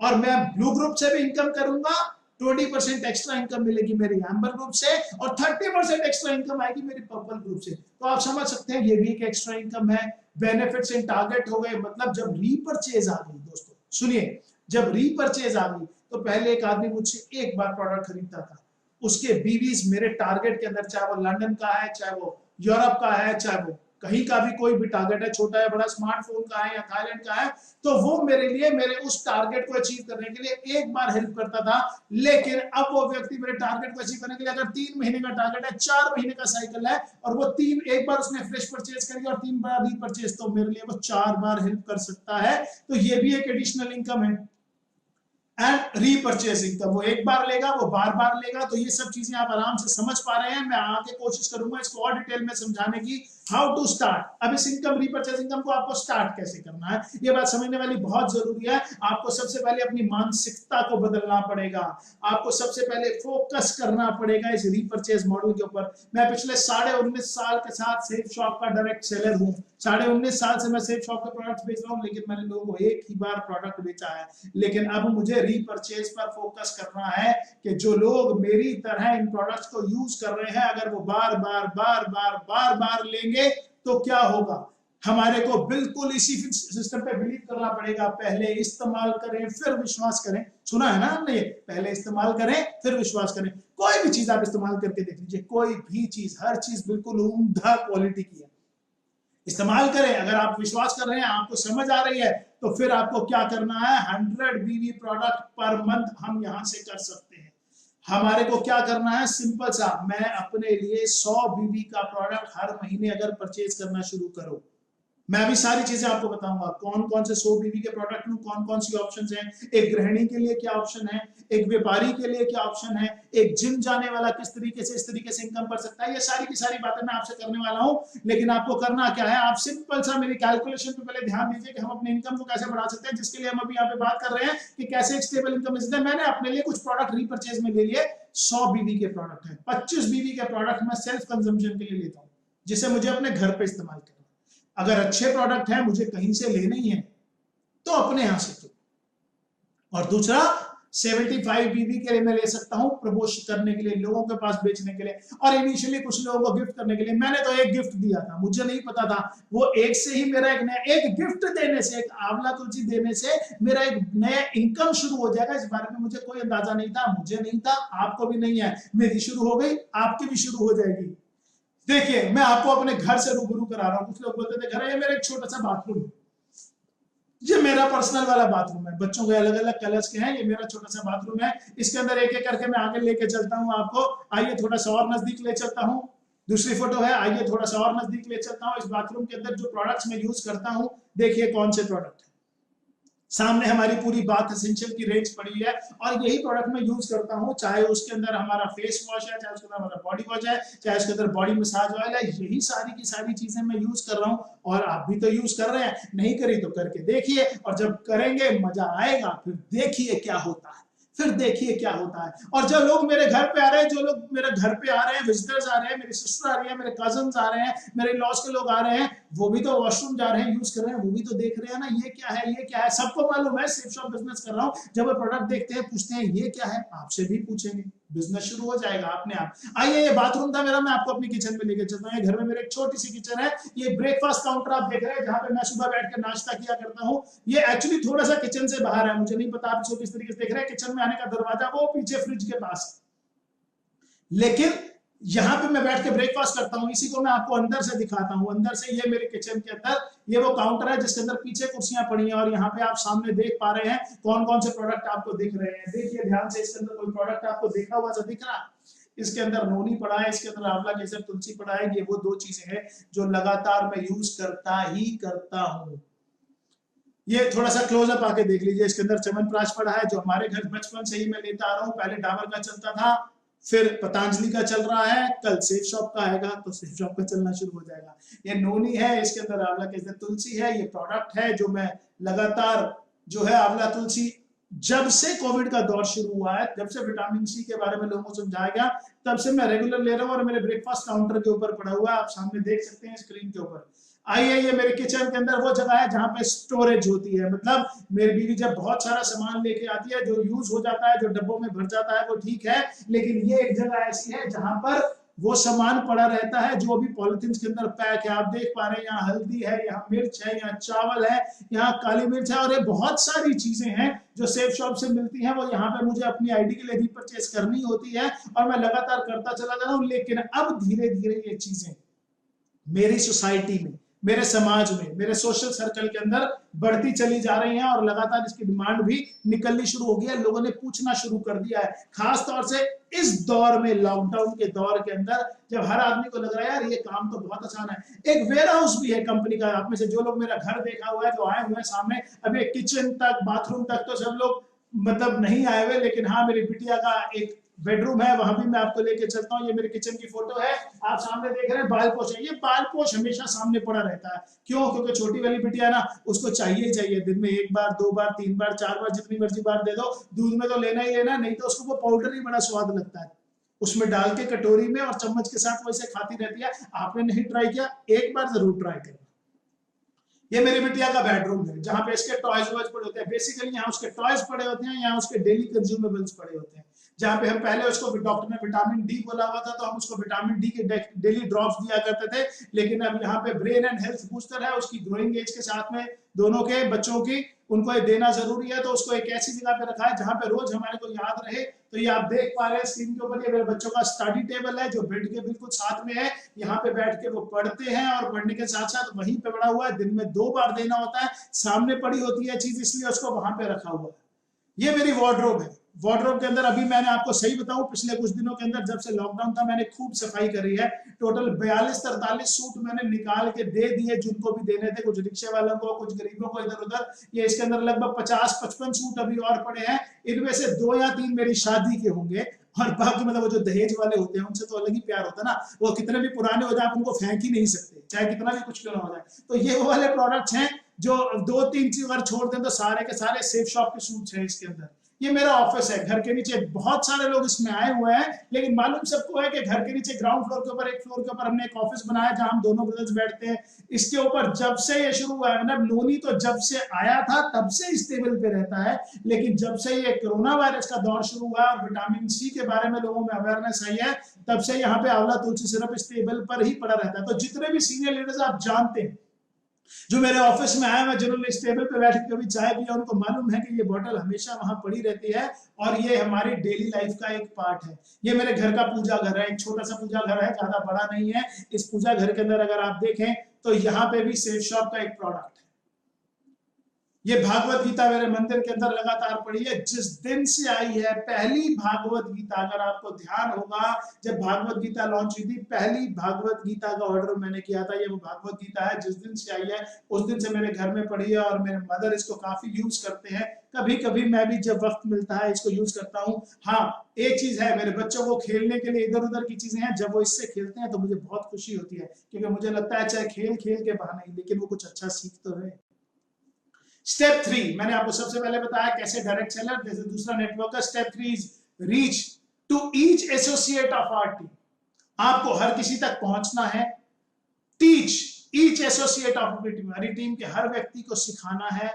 और मैं ब्लू ग्रुप से भी इनकम करूंगा, 20% एक्स्ट्रा इनकम मिलेगी मेरी एम्बर ग्रुप से, और 30% एक्स्ट्रा इनकम आएगी मेरी पर्पल ग्रुप से। तो आप समझ सकते हैं ये भी एक एक्स्ट्रा इनकम है। बेनिफिट्स इन टारगेट हो गए। मतलब जब रीपर्चेज आ गई, दोस्तों सुनिए, जब रीपर्चेज आ गई, तो पहले एक आदमी मुझसे एक बार प्रोडक्ट खरीदता था, उसके बीवीज मेरे टारगेट के अंदर, चाहे वो लंदन का है, चाहे वो यूरोप का है, चाहे वो कहीं का भी कोई भी टारगेट है, छोटा है बड़ा, स्मार्टफोन का है या थाईलैंड का है, तो वो मेरे लिए मेरे उस टारगेट को अचीव करने के लिए एक बार हेल्प करता था। लेकिन अब वो व्यक्ति मेरे टारगेट को अचीव करने के लिए, अगर 3 महीने का टारगेट है, 4 महीने का साइकिल है, और वो एक बार उसने फ्रेश परचेज करी और 3 बार रीपरचेज, तो मेरे लिए वो 4 बार हेल्प कर सकता है। तो ये भी एक एडिशनल इनकम है। एंड रीपर्चेसिंग, तब वो एक बार लेगा, वो बार बार लेगा। तो ये सब चीजें आप आराम से समझ पा रहे हैं। मैं आगे कोशिश करूंगा इसको और डिटेल में समझाने की, हाउ टू स्टार्ट। अब इस इनकम, रीपर्चेस इनकम को आपको स्टार्ट कैसे करना है, ये बात समझने वाली बहुत जरूरी है। आपको सबसे पहले अपनी मानसिकता को बदलना पड़ेगा। आपको सबसे पहले फोकस करना पड़ेगा इस रीपर्चेस मॉडल के ऊपर। मैं पिछले 19.5 साल के साथ सेफ शॉप का डायरेक्ट सेलर हूँ। 19.5 साल से मैं सेफ शॉप के प्रोडक्ट्स बेच रहा हूँ, लेकिन मैंने लोगों को एक ही बार प्रोडक्ट बेचा है। लेकिन अब मुझे रीपर्चेज पर फोकस करना है, कि जो लोग मेरी तरह इन प्रोडक्ट्स को यूज कर रहे हैं, अगर वो बार बार लेंगे तो क्या होगा। हमारे को बिल्कुल इसी सिस्टम पे बिलीव करना पड़ेगा। पहले इस्तेमाल करें फिर विश्वास करें। सुना है ना हमने ये, पहले इस्तेमाल करें फिर विश्वास करें। कोई भी चीज आप इस्तेमाल करके देख लीजिए, कोई भी चीज, हर चीज बिल्कुल उम्दा क्वालिटी की है। इस्तेमाल करें, अगर आप विश्वास कर रहे हैं, आपको समझ आ रही है, तो फिर आपको क्या करना है, 100 बीवी प्रोडक्ट पर मंथ हम यहां से कर सकते हैं। हमारे को क्या करना है, सिंपल सा, मैं अपने लिए 100 बीबी का प्रोडक्ट हर महीने अगर परचेज करना शुरू करूं, मैं अभी सारी चीजें आपको बताऊंगा, कौन कौन से 100 बीबी के प्रोडक्ट में कौन कौन सी ऑप्शंस हैं, एक गृहिणी के लिए क्या ऑप्शन है, एक व्यापारी के लिए क्या ऑप्शन है, एक जिम जाने वाला किस तरीके से इस तरीके से इनकम कर सकता है, ये सारी की सारी बातें मैं आपसे करने वाला हूं। लेकिन आपको करना क्या है, आप सिंपल सा मेरी कैलकुलेशन पे पहले ध्यान दीजिए कि हम अपने इनकम को कैसे बढ़ा सकते हैं, जिसके लिए हम अभी यहाँ पे बात कर रहे हैं कि कैसे एक स्टेबल इनकम ले सकते हैं। मैंने अपने लिए कुछ प्रोडक्ट रीपरचेज में ले लिए, 100 बीबी के प्रोडक्ट है, 25 बीबी के प्रोडक्ट मैं सेल्फ कंजम्पशन के लिए लेता हूँ, जिसे मुझे अपने घर पे इस्तेमाल करना। अगर अच्छे प्रोडक्ट हैं, मुझे कहीं से लेने ही है, तो अपने यहां से तो। और दूसरा 75 बीबी के लिए मैं ले सकता हूं प्रमोशन करने के लिए, लोगों के पास बेचने के लिए, और इनिशियली कुछ लोगों को गिफ्ट करने के लिए। मैंने तो एक गिफ्ट दिया था, मुझे नहीं पता था वो एक से ही मेरा एक नया, एक गिफ्ट देने से, एक आंवला तुलसी देने से मेरा एक नया इनकम शुरू हो जाएगा, इस बारे में मुझे कोई अंदाजा नहीं था, मुझे नहीं था, आपको भी नहीं है। मेरी शुरू हो गई, आपकी भी शुरू हो जाएगी। देखिए, मैं आपको अपने घर से रूबरू करा रहा हूं। कुछ लोग बोलते थे घर है, ये मेरा एक छोटा सा बाथरूम है, ये मेरा पर्सनल वाला बाथरूम है, बच्चों के अलग अलग कलर्स के हैं, ये मेरा छोटा सा बाथरूम है, इसके अंदर एक एक करके मैं आगे लेके चलता हूं आपको। आइए थोड़ा सा और नजदीक ले चलता हूं, दूसरी फोटो है, आइए थोड़ा सा और नजदीक ले चलता हूं। इस बाथरूम के अंदर जो प्रोडक्ट्स मैं यूज करता हूं, देखिए कौन से प्रोडक्ट है। सामने हमारी पूरी बात एसेंशियल की रेंज पड़ी है, और यही प्रोडक्ट मैं यूज करता हूं, चाहे उसके अंदर हमारा फेस वॉश है, चाहे उसके अंदर हमारा बॉडी वॉश है, चाहे उसके अंदर बॉडी मसाज ऑयल है, यही सारी की सारी चीजें मैं यूज कर रहा हूं। और आप भी तो यूज कर रहे हैं, नहीं करी तो करके देखिए, और जब करेंगे मजा आएगा, फिर देखिए क्या होता है, फिर देखिए क्या होता है। और जो लोग मेरे घर पे आ रहे हैं, जो लोग मेरे घर पे आ रहे हैं, विजिटर्स आ रहे हैं, मेरी सिस्टर आ रही है, मेरे कजन्स आ रहे हैं, मेरे लॉज के लोग आ रहे हैं, वो भी तो वॉशरूम जा रहे हैं, यूज कर रहे हैं, वो भी तो देख रहे हैं ना, ये क्या है, ये क्या है। सबको मालूम है सेफ शॉप बिजनेस कर रहा हूं। जब वो प्रोडक्ट देखते हैं, पूछते हैं ये क्या है, आपसे भी पूछेंगे, बिजनेस शुरू हो जाएगा अपने आप। आइए, ये बाथरूम था मेरा, मैं आपको अपनी किचन में लेके चलता हूँ। घर में मेरे एक छोटी सी किचन है, ये ब्रेकफास्ट काउंटर आप देख रहे हैं, जहां पे मैं सुबह बैठ कर नाश्ता किया करता हूँ। ये एक्चुअली थोड़ा सा किचन से बाहर है, मुझे नहीं पता आप इसको किस तरीके से देख रहे हैं। किचन में आने का दरवाजा वो पीछे फ्रिज के पास, लेकिन यहां पे मैं बैठ के ब्रेकफास्ट करता हूं। इसी को मैं आपको अंदर से दिखाता हूं। अंदर से ये मेरे किचन के अंदर ये वो काउंटर है, जिसके अंदर पीछे कुर्सियां पड़ी हैं, और यहाँ पे आप सामने देख पा रहे हैं कौन कौन से प्रोडक्ट आपको दिख रहे हैं। देखिए ध्यान से, इसके अंदर कोई प्रोडक्ट आपको देखा हुआ सा दिख रहा है? इसके अंदर नोनी पड़ा है, इसके अंदर आंवला केसर तुलसी पड़ा है। ये वो दो चीजें हैं जो लगातार मैं यूज करता ही करता हूं। ये थोड़ा सा क्लोजअप आके देख लीजिए, इसके अंदर च्यवनप्राश पड़ा है, जो हमारे घर बचपन से ही मैं लेता आ रहा हूँ। पहले डाबर का चलता था, फिर पतंजलि का चल रहा है, कल सेफ शॉप का आएगा तो सेफ शॉप का चलना शुरू हो जाएगा। ये नोनी है, इसके अंदर आंवला केसर तुलसी है। ये प्रोडक्ट है जो मैं लगातार, जो है आंवला तुलसी, जब से कोविड का दौर शुरू हुआ है, जब से विटामिन सी के बारे में लोगों को समझाया गया, तब से मैं रेगुलर ले रहा हूँ, और मेरे ब्रेकफास्ट काउंटर के ऊपर पड़ा हुआ है, आप सामने देख सकते हैं स्क्रीन के ऊपर। आइए, ये मेरे किचन के अंदर वो जगह है जहां पे स्टोरेज होती है, मतलब मेरी बीवी जब बहुत सारा सामान लेके आती है, जो यूज हो जाता है, जो डब्बों में भर जाता है, वो ठीक है, लेकिन ये एक जगह ऐसी है जहां पर वो सामान पड़ा रहता है जो अभी पॉलिथीन के अंदर पैक है। आप देख पा रहे हैं, यहाँ हल्दी है, यहाँ मिर्च है, यहाँ चावल है, यहाँ काली मिर्च है, और ये बहुत सारी चीजें हैं जो सेफ शॉप से मिलती हैं। वो यहाँ पे मुझे अपनी आईडी के लिए रीपरचेज करनी होती है, और मैं लगातार करता चला जा रहा हूँ। लेकिन अब धीरे धीरे ये चीजें मेरी सोसाइटी में, मेरे समाज में, मेरे सोशल सर्कल के अंदर बढ़ती चली जा रही हैं, और लगातार इसकी डिमांड भी निकलनी शुरू हो गई है। लोगों ने पूछना शुरू कर दिया है, खास तौर से इस दौर में, लॉकडाउन के दौर के अंदर, जब हर आदमी को लग रहा है यार ये काम तो बहुत आसान है। एक वेयर हाउस भी है कंपनी का। आप में से जो लोग मेरा घर देखा हुआ है, जो आए हुए हैं सामने, अभी किचन तक, बाथरूम तक तो सब लोग मतलब नहीं आए हुए, लेकिन हाँ, मेरी बिटिया का एक बेडरूम है, वहां भी मैं आपको लेके चलता हूँ। ये मेरे किचन की फोटो है, आप सामने देख रहे हैं बाल पोछ है। ये बाल पोछ हमेशा सामने पड़ा रहता है, क्यों? क्योंकि छोटी वाली बिटिया ना, उसको चाहिए चाहिए, दिन में 1 बार 2 बार 3 बार 4 बार, जितनी मर्जी बार दे दो, दूध में तो लेना ही लेना, नहीं तो उसको वो पाउडर ही बड़ा स्वाद लगता है, उसमें डाल के कटोरी में और चम्मच के साथ वैसे खाती रहती है। आपने नहीं ट्राई किया, एक बार जरूर ट्राई करना। ये मेरी बिटिया का बेडरूम है, जहां पे इसके टॉयज वॉयज पड़े होते हैं। बेसिकली यहाँ उसके टॉयज पड़े होते हैं, यहाँ उसके डेली कंज्यूमेबल्स पड़े होते हैं। जहां पे हम पहले उसको, डॉक्टर ने विटामिन डी बोला हुआ था, तो हम उसको विटामिन डी के डेली ड्रॉप्स दिया करते थे। लेकिन अब यहाँ पे ब्रेन एंड हेल्थ बूस्टर है, उसकी ग्रोइंग एज के साथ में दोनों के बच्चों की, उनको ये देना जरूरी है। तो उसको एक ऐसी जगह पे रखा है जहां पे रोज हमारे को याद रहे। तो ये आप देख पा रहे हैं स्क्रीन के ऊपर, ये मेरे बच्चों का स्टडी टेबल है, जो बेड के बिल्कुल साथ में है। यहाँ पे बैठ के वो पढ़ते हैं, और पढ़ने के साथ साथ वहीं पे पड़ा हुआ है। दिन में 2 बार देना होता है, सामने पड़ी होती है चीज, इसलिए उसको वहां पे रखा हुआ है। ये मेरी वार्डरोब है, वार्डरोब के अंदर अभी मैंने आपको सही बताऊं, पिछले कुछ दिनों के अंदर जब से लॉकडाउन था मैंने खूब सफाई करी है। टोटल 42-43 सूट मैंने निकाल के दे दिए जिनको भी देने थे, कुछ रिक्शे वालों को, कुछ गरीबों को इधर उधर। ये इसके अंदर लगभग 50-55 सूट अभी और पड़े हैं। इनमें से 2 या 3 मेरी शादी के होंगे, और बाकी मतलब वो जो दहेज वाले होते हैं उनसे तो अलग ही प्यार होता है ना, वो कितने भी पुराने हो जाए आप उनको फेंक ही नहीं सकते, चाहे कितना भी कुछ क्यों ना हो जाए। तो ये वो वाले प्रोडक्ट्स हैं जो 2-3 चीज अगर छोड़ दें तो सारे के सारे सेफ शॉप के सूट्स हैं इसके अंदर। ये मेरा ऑफिस है, घर के नीचे बहुत सारे लोग इसमें आए हुए हैं, लेकिन मालूम सबको है कि घर के नीचे ग्राउंड फ्लोर के ऊपर, एक फ्लोर के ऊपर हमने एक ऑफिस बनाया जहां हम दोनों ब्रदर्स बैठते हैं। इसके ऊपर जब से ये शुरू हुआ है, मतलब नोनी तो जब से आया था तब से इस टेबल पे रहता है, लेकिन जब से ये कोरोना वायरस का दौर शुरू हुआ और विटामिन सी के बारे में लोगों में अवेयरनेस आई है, तब से यहाँ पे आंवला तुलसी सिरप इस टेबल पर ही पड़ा रहता है। तो जितने भी सीनियर लीडर्स आप जानते हैं जो मेरे ऑफिस में आए हैं, जिन्होंने इस टेबल पे बैठ के कभी चाय पिया, उनको मालूम है कि ये बोतल हमेशा वहां पड़ी रहती है और ये हमारी डेली लाइफ का एक पार्ट है। ये मेरे घर का पूजा घर है, एक छोटा सा पूजा घर है, ज्यादा बड़ा नहीं है। इस पूजा घर के अंदर अगर आप देखें तो यहाँ पे भी सेफ शॉप का एक प्रोडक्ट है। ये भागवत गीता मेरे मंदिर के अंदर लगातार पड़ी है, जिस दिन से आई है पहली भागवत गीता, अगर आपको ध्यान होगा जब भागवत गीता लॉन्च हुई थी, पहली भागवत गीता का ऑर्डर मैंने किया था। ये वो भागवत गीता है, जिस दिन से आई है उस दिन से मेरे घर में पड़ी है और मेरे मदर इसको काफी यूज करते हैं। कभी कभी मैं भी जब वक्त मिलता है इसको यूज करता हूँ। हाँ, एक चीज है, मेरे बच्चों को खेलने के लिए इधर उधर की चीजें हैं, जब वो इससे खेलते हैं तो मुझे बहुत खुशी होती है, क्योंकि मुझे लगता है चाहे खेल खेल के बहाने लेकिन वो कुछ अच्छा सीख तो रहे। स्टेप 3 मैंने आपको सबसे पहले बताया कैसे डायरेक्ट सेलर, जैसे दूसरा नेटवर्क का। Step 3 is reach to each associate of our team. आपको हर किसी तक पहुंचना है। Teach each associate of our team, हमारी टीम के हर व्यक्ति को सिखाना है।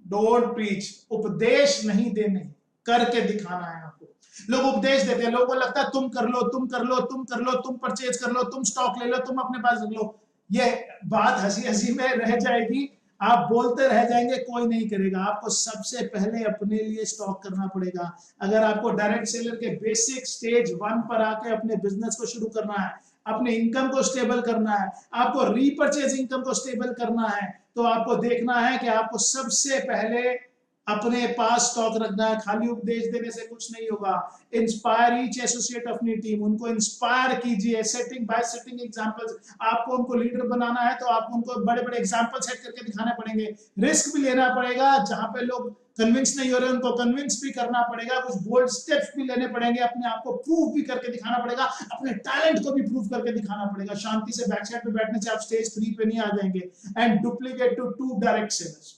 डोंट प्रीच, उपदेश नहीं देने, करके दिखाना है आपको। लोग उपदेश देते हैं, लोगों को लगता है तुम कर लो, तुम कर लो, तुम कर लो, तुम परचेज कर लो, तुम स्टॉक ले लो, तुम अपने पास रख लो। ये बात हंसी हंसी में रह जाएगी, आप बोलते रह जाएंगे, कोई नहीं करेगा। आपको सबसे पहले अपने लिए स्टॉक करना पड़ेगा। अगर आपको डायरेक्ट सेलर के बेसिक स्टेज 1 पर आके अपने बिजनेस को शुरू करना है, अपने इनकम को स्टेबल करना है, आपको रीपर्चेज इनकम को स्टेबल करना है, तो आपको देखना है कि आपको सबसे पहले अपने पास स्टॉक रखना है। खाली उपदेश देने से कुछ नहीं होगा। इंस्पायर ईच एसोसिएट अपनी टीम, उनको इंस्पायर कीजिए, सेटिंग बाय सेटिंग एग्जांपल्स। आपको उनको लीडर बनाना है तो आपको उनको बड़े बड़े एग्जांपल सेट करके दिखाने पड़ेंगे। रिस्क भी लेना पड़ेगा, जहां पे लोग कन्विंस नहीं हो रहे उनको कन्विंस भी करना पड़ेगा। कुछ बोल्ड स्टेप्स भी लेने पड़ेंगे, अपने आप को प्रूव भी करके दिखाना पड़ेगा, अपने टैलेंट को भी प्रूव करके दिखाना पड़ेगा। शांति से बैक साइड पे बैठने से आप स्टेज 3 पे नहीं आ जाएंगे। And duplicate to 2 direct sellers,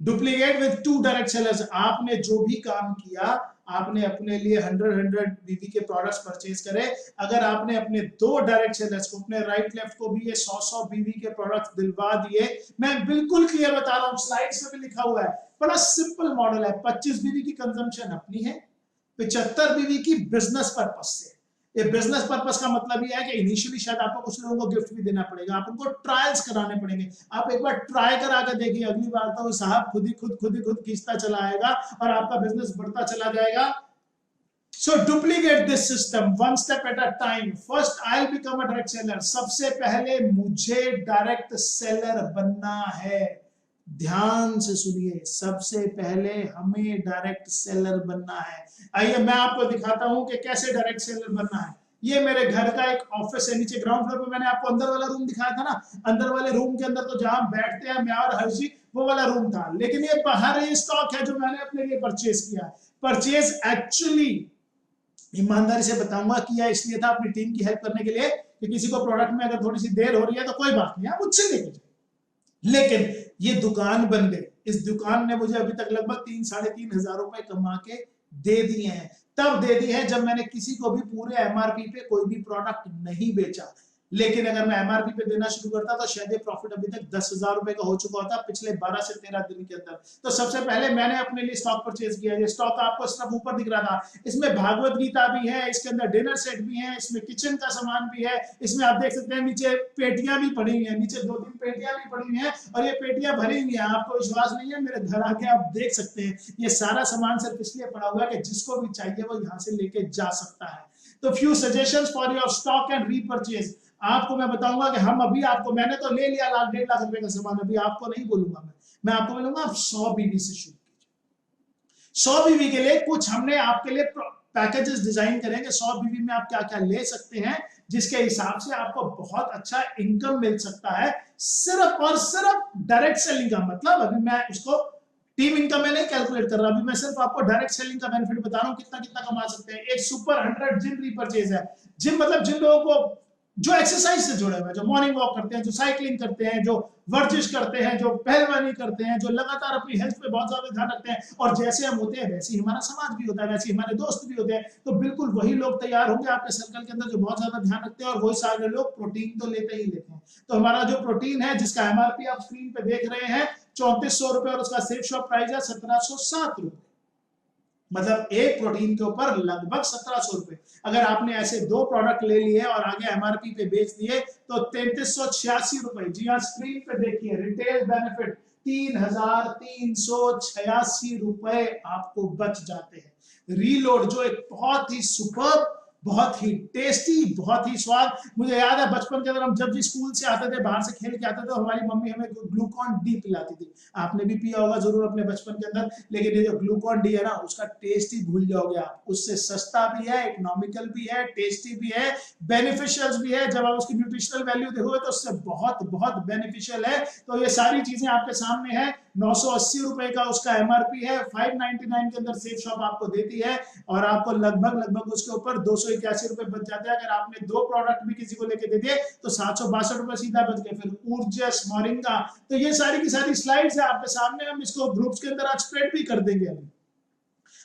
duplicate with 2 direct sellers. आपने जो भी काम किया, आपने अपने लिए 100 बीवी के प्रोडक्ट्स परचेज करे। अगर आपने अपने 2 डायरेक्ट सेलर्स को, अपने राइट लेफ्ट को भी ये 100 बीवी के प्रोडक्ट्स दिलवा दिए, मैं बिल्कुल क्लियर बता रहा हूं, स्लाइड्स में भी लिखा हुआ है, बड़ा सिंपल मॉडल है। 25 बीवी की कंजम्पशन अपनी है, 75 बीवी की बिजनेस पर्पस से। ये बिजनेस पर्पस का मतलब ये है कि इनिशियली शायद आपको कुछ लोगों को गिफ्ट भी देना पड़ेगा, आप उनको ट्रायल्स कराने पड़ेंगे। आप एक बार ट्राई करा के देखिए, अगली बार तो साहब खुद ही खुद खींचता चला आएगा और आपका बिजनेस बढ़ता चला जाएगा। So duplicate this system one step at a time. First I'll become a direct seller. सबसे पहले मुझे डायरेक्ट सेलर बनना है। ध्यान से सुनिए, सबसे पहले हमें डायरेक्ट सेलर बनना है। आइए मैं आपको दिखाता हूं कि कैसे डायरेक्ट सेलर बनना है। ये मेरे घर का एक ऑफिस है, नीचे ग्राउंड फ्लोर पे मैंने आपको अंदर वाला रूम दिखाया था ना, अंदर वाले रूम के अंदर तो जहां बैठते हैं मैं और हर्षी, वो वाला रूम था। लेकिन ये बाहर ये स्टॉक है जो मैंने अपने लिए परचेज किया। परचेज एक्चुअली ईमानदारी से बताऊंगा किया इसलिए था, अपनी टीम की हेल्प करने के लिए, कि किसी को प्रोडक्ट में अगर थोड़ी सी देर हो रही है तो कोई बात नहीं, आप मुझसे लेके जाइए। लेकिन ये दुकान बन गई, इस दुकान ने मुझे अभी तक लगभग 3-3.5 हजार रुपए कमा के दे दिए हैं। तब दे दी है जब मैंने किसी को भी पूरे एमआरपी पे कोई भी प्रोडक्ट नहीं बेचा। लेकिन अगर मैं एमआरपी पे देना शुरू करता तो शायद ये प्रॉफिट अभी तक 10,000 रुपए का हो चुका होता पिछले 12 से 13 दिन के अंदर। तो सबसे पहले मैंने अपने लिए स्टॉक परचेज किया। ये स्टॉक आपको सिर्फ ऊपर दिख रहा था, इसमें भागवत गीता भी है, इसके अंदर डिनर सेट भी है, इसमें किचन का सामान भी है, इसमें आप देख सकते हैं नीचे पेटियां भी पड़ी हुई है, नीचे 2-3 पेटियां भी पड़ी हुई है और ये पेटियां भरी हुई है। आपको विश्वास नहीं है, मेरे घर आके आप देख सकते हैं, ये सारा सामान सिर्फ इसलिए पड़ा हुआ है कि जिसको भी चाहिए वो यहाँ से लेके जा सकता है। तो few suggestions for your stock and repurchase. आपको मैं बताऊंगा कि हम अभी आपको, मैंने तो ले लिया 1.5 लाख रुपए का सामान, अभी आपको नहीं बोलूंगा मैं आपको बोलूंगा आप 100 बीवी से शुरू कीजिए। 100 बीवी के लिए कुछ हमने आपके लिए पैकेजेस डिजाइन करेंगे। 100 बीवी में आप क्या क्या ले सकते हैं, जिसके हिसाब से आपको बहुत अच्छा इनकम मिल सकता है। सिर्फ और सिर्फ डायरेक्ट सेलिंग का मतलब, अभी मैं इसको टीम इनकम में नहीं कैलकुलेट कर रहा, अभी मैं सिर्फ आपको डायरेक्ट सेलिंग का बेनिफिट बता रहा हूं, कितना कितना कमा सकते हैं। एक सुपर 100 जिम रीपरचेज है। जिम मतलब जिन लोगों को जो एक्सरसाइज से जुड़े हुए हैं, जो मॉर्निंग वॉक करते हैं, जो साइकिलिंग करते हैं, जो वर्जिश करते हैं, जो पहलवानी करते हैं, जो लगातार अपनी हेल्थ पे बहुत ज्यादा ध्यान रखते हैं, और जैसे हम होते हैं वैसे ही हमारा समाज भी होता है, वैसे ही हमारे दोस्त भी होते हैं, तो बिल्कुल वही लोग तैयार होंगे आपके सर्कल के अंदर जो बहुत ज्यादा ध्यान रखते हैं, और वही सारे लोग प्रोटीन तो लेते ही लेते हैं। तो हमारा जो प्रोटीन है, जिसका एमआरपी आप स्क्रीन पे देख रहे हैं 3400 रुपए, और उसका सेफ शॉप प्राइस है 1707 रुपए, मतलब एक प्रोटीन के ऊपर लगभग 1700 रुपए। अगर आपने ऐसे 2 प्रोडक्ट ले लिए और आगे एमआरपी पे बेच दिए तो 3386 रुपए। जी हाँ, स्क्रीन पे देखिए, रिटेल बेनिफिट 3386 रुपए आपको बच जाते हैं। रीलोड जो एक बहुत ही सुपर्ब, बहुत ही टेस्टी, बहुत ही स्वाद। मुझे याद है बचपन के अंदर हम जब भी स्कूल से आते थे, बाहर से खेल के आते थे, हमारी मम्मी हमें ग्लूकॉन डी पिलाती थी। आपने भी पिया होगा जरूर अपने बचपन के अंदर, लेकिन ये जो ग्लूकॉन डी है ना, उसका टेस्ट ही भूल जाओगे आप। उससे सस्ता भी है, इकोनॉमिकल भी है, टेस्टी भी है, बेनिफिशियल भी है। जब आप उसकी न्यूट्रिशनल वैल्यू देखोगे तो उससे बहुत बहुत बेनिफिशियल है। तो ये सारी चीजें आपके सामने है। 980 रुपए का उसका एमआरपी है, 599 के अंदर सेफ शॉप आपको देती है, और आपको लगभग उसके ऊपर 281 रुपए बच जाते हैं। अगर आपने 2 प्रोडक्ट भी किसी को लेके दे दिए तो 762 रुपए सीधा बच गए। फिर ऊर्जस, मोरिंगा, तो ये सारी की सारी स्लाइड्स है आपके सामने। हम इसको ग्रुप्स के अंदर आज स्प्रेड भी कर देंगे, अभी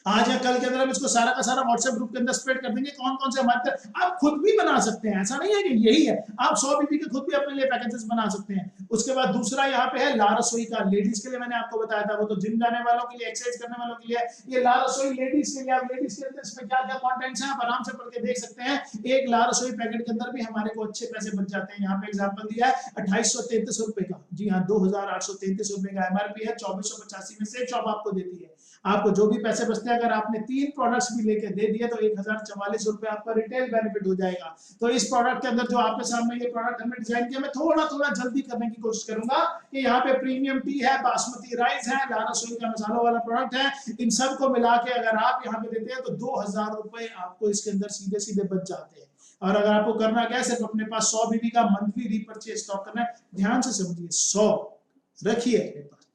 आज या कल के अंदर हम इसको सारा का सारा व्हाट्सएप ग्रुप के अंदर स्प्रेड कर देंगे। कौन कौन से हमारे, आप खुद भी बना सकते हैं, ऐसा नहीं है कि यही है। आप 100 बीबी के खुद भी अपने लिए पैकेजेस बना सकते हैं। उसके बाद दूसरा यहाँ पे है ला रसोई का, लेडीज के लिए मैंने आपको बताया था, वो तो जिम जाने वालों के लिए, एक्सरसाइज करने वालों के लिए। ये ला रसोई लेडीज के लिए, आप लेडीज के अंदर इसमें क्या क्या कॉन्टेंट्स हैं आप आराम से पढ़ के देख सकते हैं। एक ला रसोई पैकेट के अंदर भी हमारे को अच्छे पैसे बच जाते हैं। यहाँ पे एग्जाम्पल दिया है 2833 रुपए का। जी हाँ, 2833 रुपए का एमआरपी है, 2485 में सेफ शॉप आपको देती है। आपको जो भी पैसे बचते हैं, अगर आपने 3 प्रोडक्ट्स भी लेके दे दिए तो 1044 रुपए आपका रिटेल बेनिफिट हो जाएगा। तो इस प्रोडक्ट के अंदर जो आपके सामने ये प्रोडक्ट हमने डिजाइन किया, मैं थोड़ा थोड़ा जल्दी करने की कोशिश करूंगा कि यहाँ पे प्रीमियम टी है, बासमती राइस है, ला रसोई का मसालों वाला प्रोडक्ट है, इन सब को मिला के अगर आप यहाँ पे देते हैं तो 2000 रुपए आपको इसके अंदर सीधे सीधे बच जाते हैं। और अगर आपको करना क्या है, सिर्फ अपने पास 100 बीबी का मंथली रीपर्चेज स्टॉक करना है। ध्यान से समझिए, 100 रखिए अपने पास,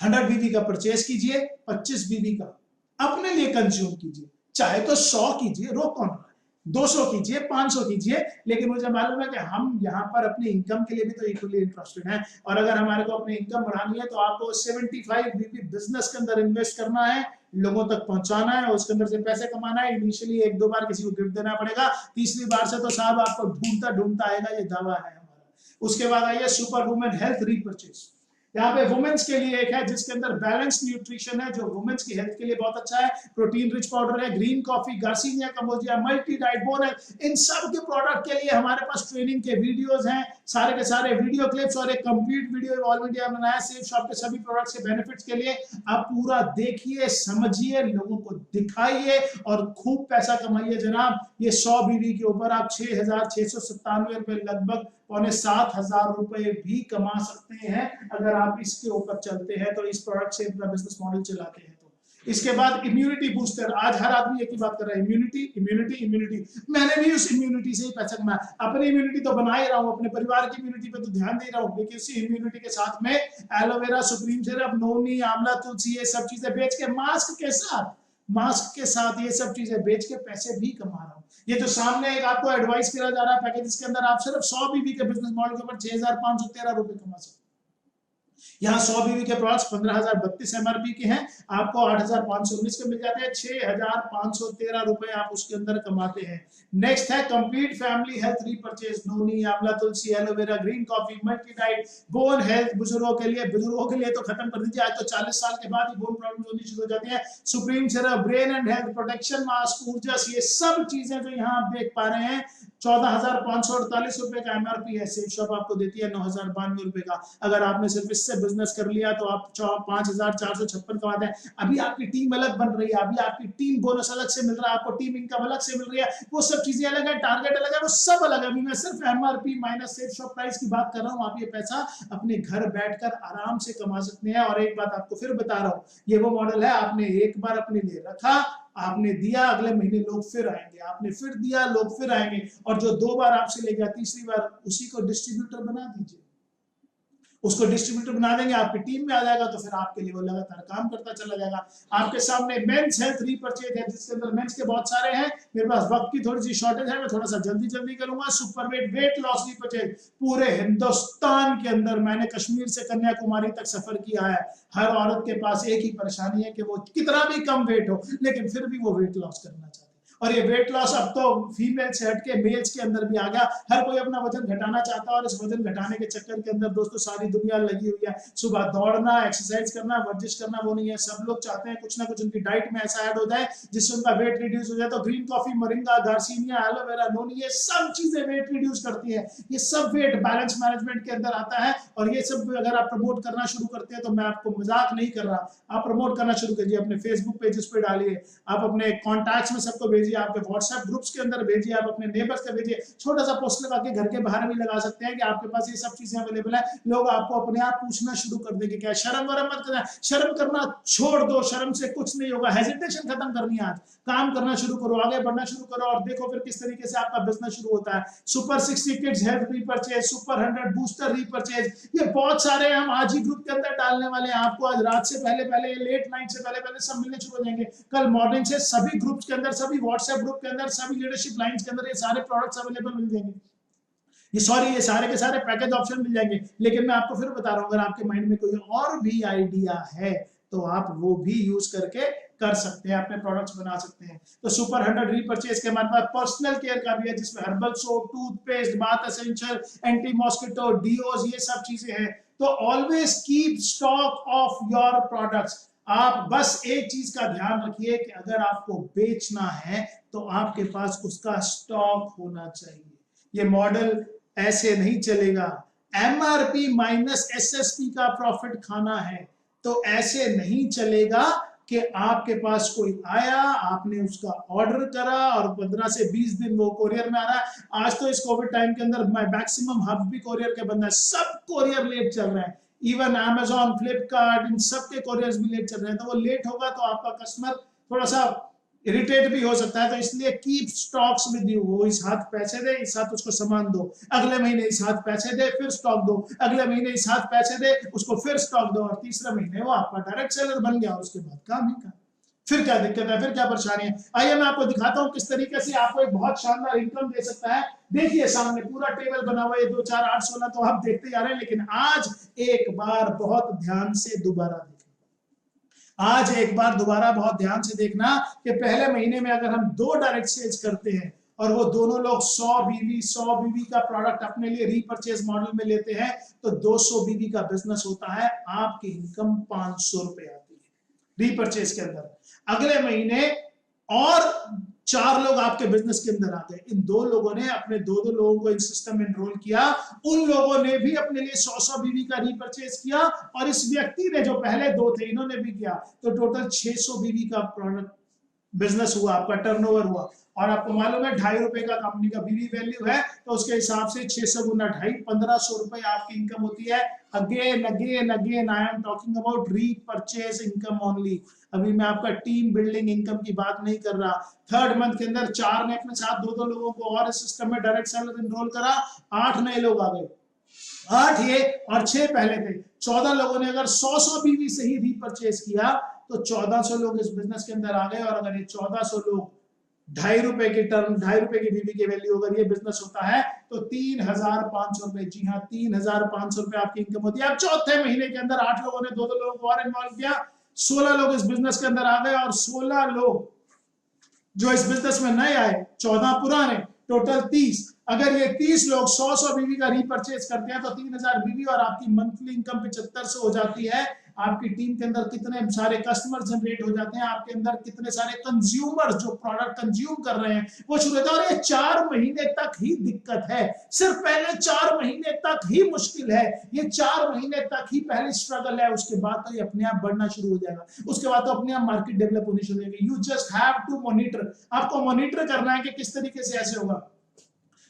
100 बीबी का परचेज कीजिए, 25 बीबी का अपने लिए कंज्यूम कीजिए। चाहे तो 100 कीजिए, रोक कौन रहा है, 200 कीजिए, 500 कीजिए, लेकिन मुझे मालूम है कि हम यहाँ पर अपने इनकम के लिए भी तो इक्वली इंटरेस्टेड हैं। और अगर हमारे को अपनी इनकम बढ़ानी है तो आपको 75 बीबी बिजनेस के अंदर इन्वेस्ट करना है, लोगों तक पहुंचाना है, और उसके अंदर से पैसे कमाना है। इनिशियली 1-2 बार किसी को गिफ्ट देना पड़ेगा, तीसरी बार से तो साहब आपको ढूंढता ढूंढता आएगा, ये दावा है हमारा। उसके बाद आइए सुपर वुमेन हेल्थ रीपर्चेज। यहाँ पे वुमेन्स के लिए एक है जिसके अंदर बैलेंस न्यूट्रिशन है, जो वुमेन्स की हेल्थ के लिए बहुत अच्छा है। प्रोटीन रिच पाउडर है, green coffee, garcinia cambogia, multi diet bone है। इन सब के प्रोडक्ट के लिए हमारे पास ट्रेनिंग के वीडियोस हैं, सारे के सारे वीडियो क्लिप्स और एक कंप्लीट वीडियो ऑल इंडिया बनाया सेफ शॉप के सभी प्रोडक्ट्स के बेनिफिट्स के लिए। आप पूरा देखिए, समझिए, लोगों को दिखाइए और खूब पैसा कमाइए जनाब। ये 100 बीबी के ऊपर आप 6697 रुपए, लगभग 6,500 रुपए भी कमा सकते हैं अगर आप इसके ऊपर चलते हैं, तो इस प्रोडक्ट से अपना बिजनेस मॉडल चलाते हैं। तो इसके बाद इम्यूनिटी बूस्टर, आज हर आदमी एक ही बात कर रहा है, इम्यूनिटी इम्यूनिटी इम्यूनिटी। मैंने भी उस इम्यूनिटी से ही पैसा कमाया। अपनी इम्यूनिटी तो बना ही रहा हूँ, अपने परिवार की इम्यूनिटी पे तो ध्यान दे रहा हूँ, लेकिन उसी इम्यूनिटी के साथ में एलोवेरा, सुप्रीम सिरप, नोनी, आंवला, तुलसी, ये सब चीजें बेच के मास्क के साथ ये सब चीजें बेच के पैसे भी कमा रहा हूँ। ये जो सामने एक आपको एडवाइस किया जा रहा है पैकेज, इसके अंदर आप सिर्फ 100 बीबी के बिजनेस मॉडल के ऊपर 6513 रुपए कमा सकते हैं। यहाँ 100 बीबी के प्रोडक्ट्स 15,032 एमआरपी के हैं, आपको 8,519 के मिल जाते हैं, 6,513 रुपए आप उसके अंदर कमाते हैं। नेक्स्ट है complete family health repurchase, noni, आंवला, तुलसी, aloe vera, green coffee, multi diet, bone health, बुजुर्गों के लिए तो खत्म कर दीजिए, आज तो 40 साल के बाद ही बोन प्रॉब्लम होनी शुरू हो जाती है। Supreme syrup, brain and health protection mask, ऊर्जस, ये सब चीजें जो यहाँ आप देख पा रहे हैं 14,548 रुपए का एमआरपी है, सेफ शॉप आपको देती है 9,092 रुपए का। अगर आपने सिर्फ इससे बिजनेस कर लिया तो आप 5,456 कमाते हैं। अभी आपकी टीम अलग बन रही है, अभी आपकी टीम बोनस अलग से मिल रहा है, आपको टीम इनकम अलग से मिल रही है, वो सब चीजें अलग है, टारगेट अलग है, वो सब अलग है। अभी मैं सिर्फ MRP minus safe shop price की बात कर रहा हूँ। आप ये पैसा अपने घर बैठकर आराम से कमा सकते हैं। और एक बात आपको फिर बता रहा हूँ, ये वो मॉडल है, आपने एक बार अपने लिए रखा, आपने दिया, अगले महीने लोग फिर आएंगे, आपने फिर दिया, लोग फिर आएंगे। और जो 2 बार आपसे ले गया, तीसरी बार उसी को डिस्ट्रीब्यूटर बना दीजिए, उसको डिस्ट्रीब्यूटर बना देंगे, आपकी टीम में आ जाएगा, तो फिर आपके लिए वो लगातार काम करता चला जाएगा। आपके सामने मेंस हेल्थ रीपर्चेज है, जिसके अंदर मेंस के बहुत सारे हैं। मेरे पास वक्त की थोड़ी सी शॉर्टेज है, मैं थोड़ा सा जल्दी करूंगा। सुपर वेट लॉस रीपर्चेज, पूरे हिंदुस्तान के अंदर मैंने कश्मीर से कन्याकुमारी तक सफर किया है। हर औरत के पास एक ही परेशानी है कि वो कितना भी कम वेट हो, लेकिन फिर भी वो वेट लॉस करना चाहती है। और ये वेट लॉस अब तो फीमेल से हटके मेल्स के अंदर भी आ गया। हर कोई अपना वजन घटाना चाहता है, और इस वजन घटाने के चक्कर के अंदर दोस्तों सारी दुनिया लगी हुई है। सुबह दौड़ना, एक्सरसाइज करना, वर्जिश करना वो नहीं है। सब लोग चाहते हैं कुछ ना कुछ उनकी डाइट में ऐसा ऐड हो जाए जिससे उनका वेट रिड्यूस हो जाए। तो green coffee, moringa, garcinia, aloe vera, noni, ये सब चीजें वेट रिड्यूस करती है। ये सब वेट बैलेंस मैनेजमेंट के अंदर आता है। और ये सब अगर आप प्रमोट करना शुरू करते हैं, तो मैं आपको मजाक नहीं कर रहा, आप प्रमोट करना शुरू कीजिए, अपने फेसबुक पेजेस पे डालिए, आप अपने कॉन्टैक्ट्स में सबको भेजिए, आपके व्हाट्सएप ग्रुप्स के अंदर भेजिए, आप अपने नेबर्स को भेजिए। छोटा सा पोस्ट लगा के घर के बाहर भी लगा सकते हैं कि आपके पास ये सब चीजें अवेलेबल है। लोग आपको अपने आप पूछना शुरू कर देंगे, क्या शर्म वरम मत करना, शर्म करना छोड़ दो, शर्म से कुछ नहीं होगा। हेजिटेशन खत्म करनी है, आज काम करना शुरू करो, आगे बढ़ना शुरू करो, और देखो फिर किस तरीके से आपका बिजनेस शुरू होता है। Super 60 kids health repurchase, super 100 booster repurchase, ये बहुत सारे हम आज ही ग्रुप के अंदर डालने वाले हैं। आपको आज रात से पहले, लेट नाइट से पहले सब मिलने शुरू हो जाएंगे। कल मॉर्निंग से सभी ग्रुप्स के अंदर, सभी व्हाट्सएप ग्रुप के अंदर, सभी लीडरशिप लाइंस के अंदर ये सारे प्रोडक्ट्स अवेलेबल मिल जाएंगे। ये सारे के सारे पैकेज ऑप्शन मिल जाएंगे। लेकिन मैं आपको फिर बता रहा हूं, अगर आपके माइंड में कोई और भी आइडिया है तो आप वो भी यूज करके कर सकते हैं, अपने प्रोडक्ट्स बना सकते हैं। तो सुपर 100 रीपर्चेज के हमारे पास पर्सनल केयर का भी है, जिसमें herbal soap, toothpaste, bath essential, anti mosquito, deos, ये सब चीजें हैं। तो always keep stock of your products. आप बस एक चीज का ध्यान रखिए कि अगर आपको बेचना है तो आपके पास उसका स्टॉक होना चाहिए। ये मॉडल ऐसे नहीं चलेगा। एमआरपी माइनस एसएसपी का प्रॉफिट खाना है, तो ऐसे नहीं चलेगा कि आपके पास कोई आया, आपने उसका ऑर्डर करा और 15 से 20 दिन वो कोरियर में आ रहा है। आज तो इस कोविड टाइम के अंदर मैक्सिमम हब भी कोरियर के बंद है, सब कोरियर लेट चल रहे हैं। इवन Amazon, फ्लिपकार्ट, इन सब के कोरियर्स भी लेट चल रहे हैं। तो वो लेट होगा तो आपका कस्टमर थोड़ा सा इरिटेट भी हो सकता है। तो इसलिए कीप स्टॉक्स विद यू। वो इस हाथ पैसे दे, इस हाथ उसको सामान दो, अगले महीने इस हाथ पैसे दे, फिर स्टॉक दो, अगले महीने इस हाथ पैसे दे, उसको फिर स्टॉक दो, और तीसरे महीने वो आपका डायरेक्ट सेलर बन गया। उसके बाद काम ही काम। फिर क्या दिक्कत है, फिर क्या परेशानी है? आइए मैं आपको दिखाता हूं किस तरीके से आपको एक बहुत शानदार इनकम दे सकता है। देखिए सामने पूरा टेबल बना हुआ है, 2 4 8 16 तो आप देखते जा रहे हैं, लेकिन आज एक बार बहुत ध्यान से दोबारा देखना। आज एक बार दोबारा बहुत ध्यान से देखना कि पहले महीने में अगर हम 2 डायरेक्ट सेल्स करते हैं और वो दोनों लोग 100 बीवी का प्रोडक्ट अपने लिए रीपर्चेज मॉडल में लेते हैं, तो 200 बीवी का बिजनेस होता है, आपकी इनकम 500 रुपए आती है रीपर्चेज के अंदर। अगले महीने और 4 लोग आपके बिजनेस के अंदर आ गए। इन 2 लोगों ने अपने 2 लोगों को इस सिस्टम में एनरोल किया, उन लोगों ने भी अपने लिए 100 बीवी का रीपर्चेज किया, और इस व्यक्ति ने जो पहले 2 थे इन्होंने भी किया, तो टोटल 600 बीवी का प्रोडक्ट बिजनेस हुआ, आपका टर्नओवर हुआ। और आपको मालूम है 2.5 रुपए का कंपनी का बीवी वैल्यू है, तो उसके हिसाब से 600 गुना 2.5 1500 रुपए आपकी इनकम होती है। Again I am talking about repurchase income only. अभी मैं आपका टीम बिल्डिंग इनकम की बात नहीं कर रहा। 3rd मंथ के अंदर 4 ने अपने साथ 2 लोगों को और इस सिस्टम में डायरेक्ट सेलर एनरोल करा, 8 नए लोग आ गए। 8 ये और 6 पहले थे। 14 लोगों ने अगर 100 बीवी से ही रीपर्चेज किया तो 1400 लोग इस बिजनेस के अंदर आ गए। और अगर ये 1400 लोग 2.5 रुपए की टर्म, 2.5 रुपए की बीवी की वैल्यू अगर ये बिजनेस होता है तो 3,500 रुपए, जी हाँ 3,500 रुपए आपकी इनकम होती है। अब चौथे महीने के अंदर 8 लोगों ने 2 लोगों को और इन्वॉल्व किया, 16 लोग इस बिजनेस के अंदर आ गए। और 16 लोग जो इस बिजनेस में नए आए, 14 पुराने, टोटल 30। अगर ये 30 लोग 100 बीवी का रीपर्चेज करते हैं तो 3,000 बीवी और आपकी मंथली इनकम 7500 हो जाती है। आपकी टीम के अंदर कितने सारे कस्टमर जनरेट हो जाते हैं, आपके अंदर कितने सारे कंज्यूमर जो प्रोडक्ट कंज्यूम कर रहे हैं वो शुरू होता है। और ये 4 महीने तक ही दिक्कत है, सिर्फ पहले 4 महीने तक ही मुश्किल है, ये 4 महीने तक ही पहले स्ट्रगल है, उसके बाद तो ये अपने आप बढ़ना शुरू हो जाएगा, उसके बाद तो अपने आप मार्केट डेवलप होनी शुरू हो जाएगी। You just have to monitor, आपको मॉनिटर करना है कि किस तरीके से ऐसे होगा।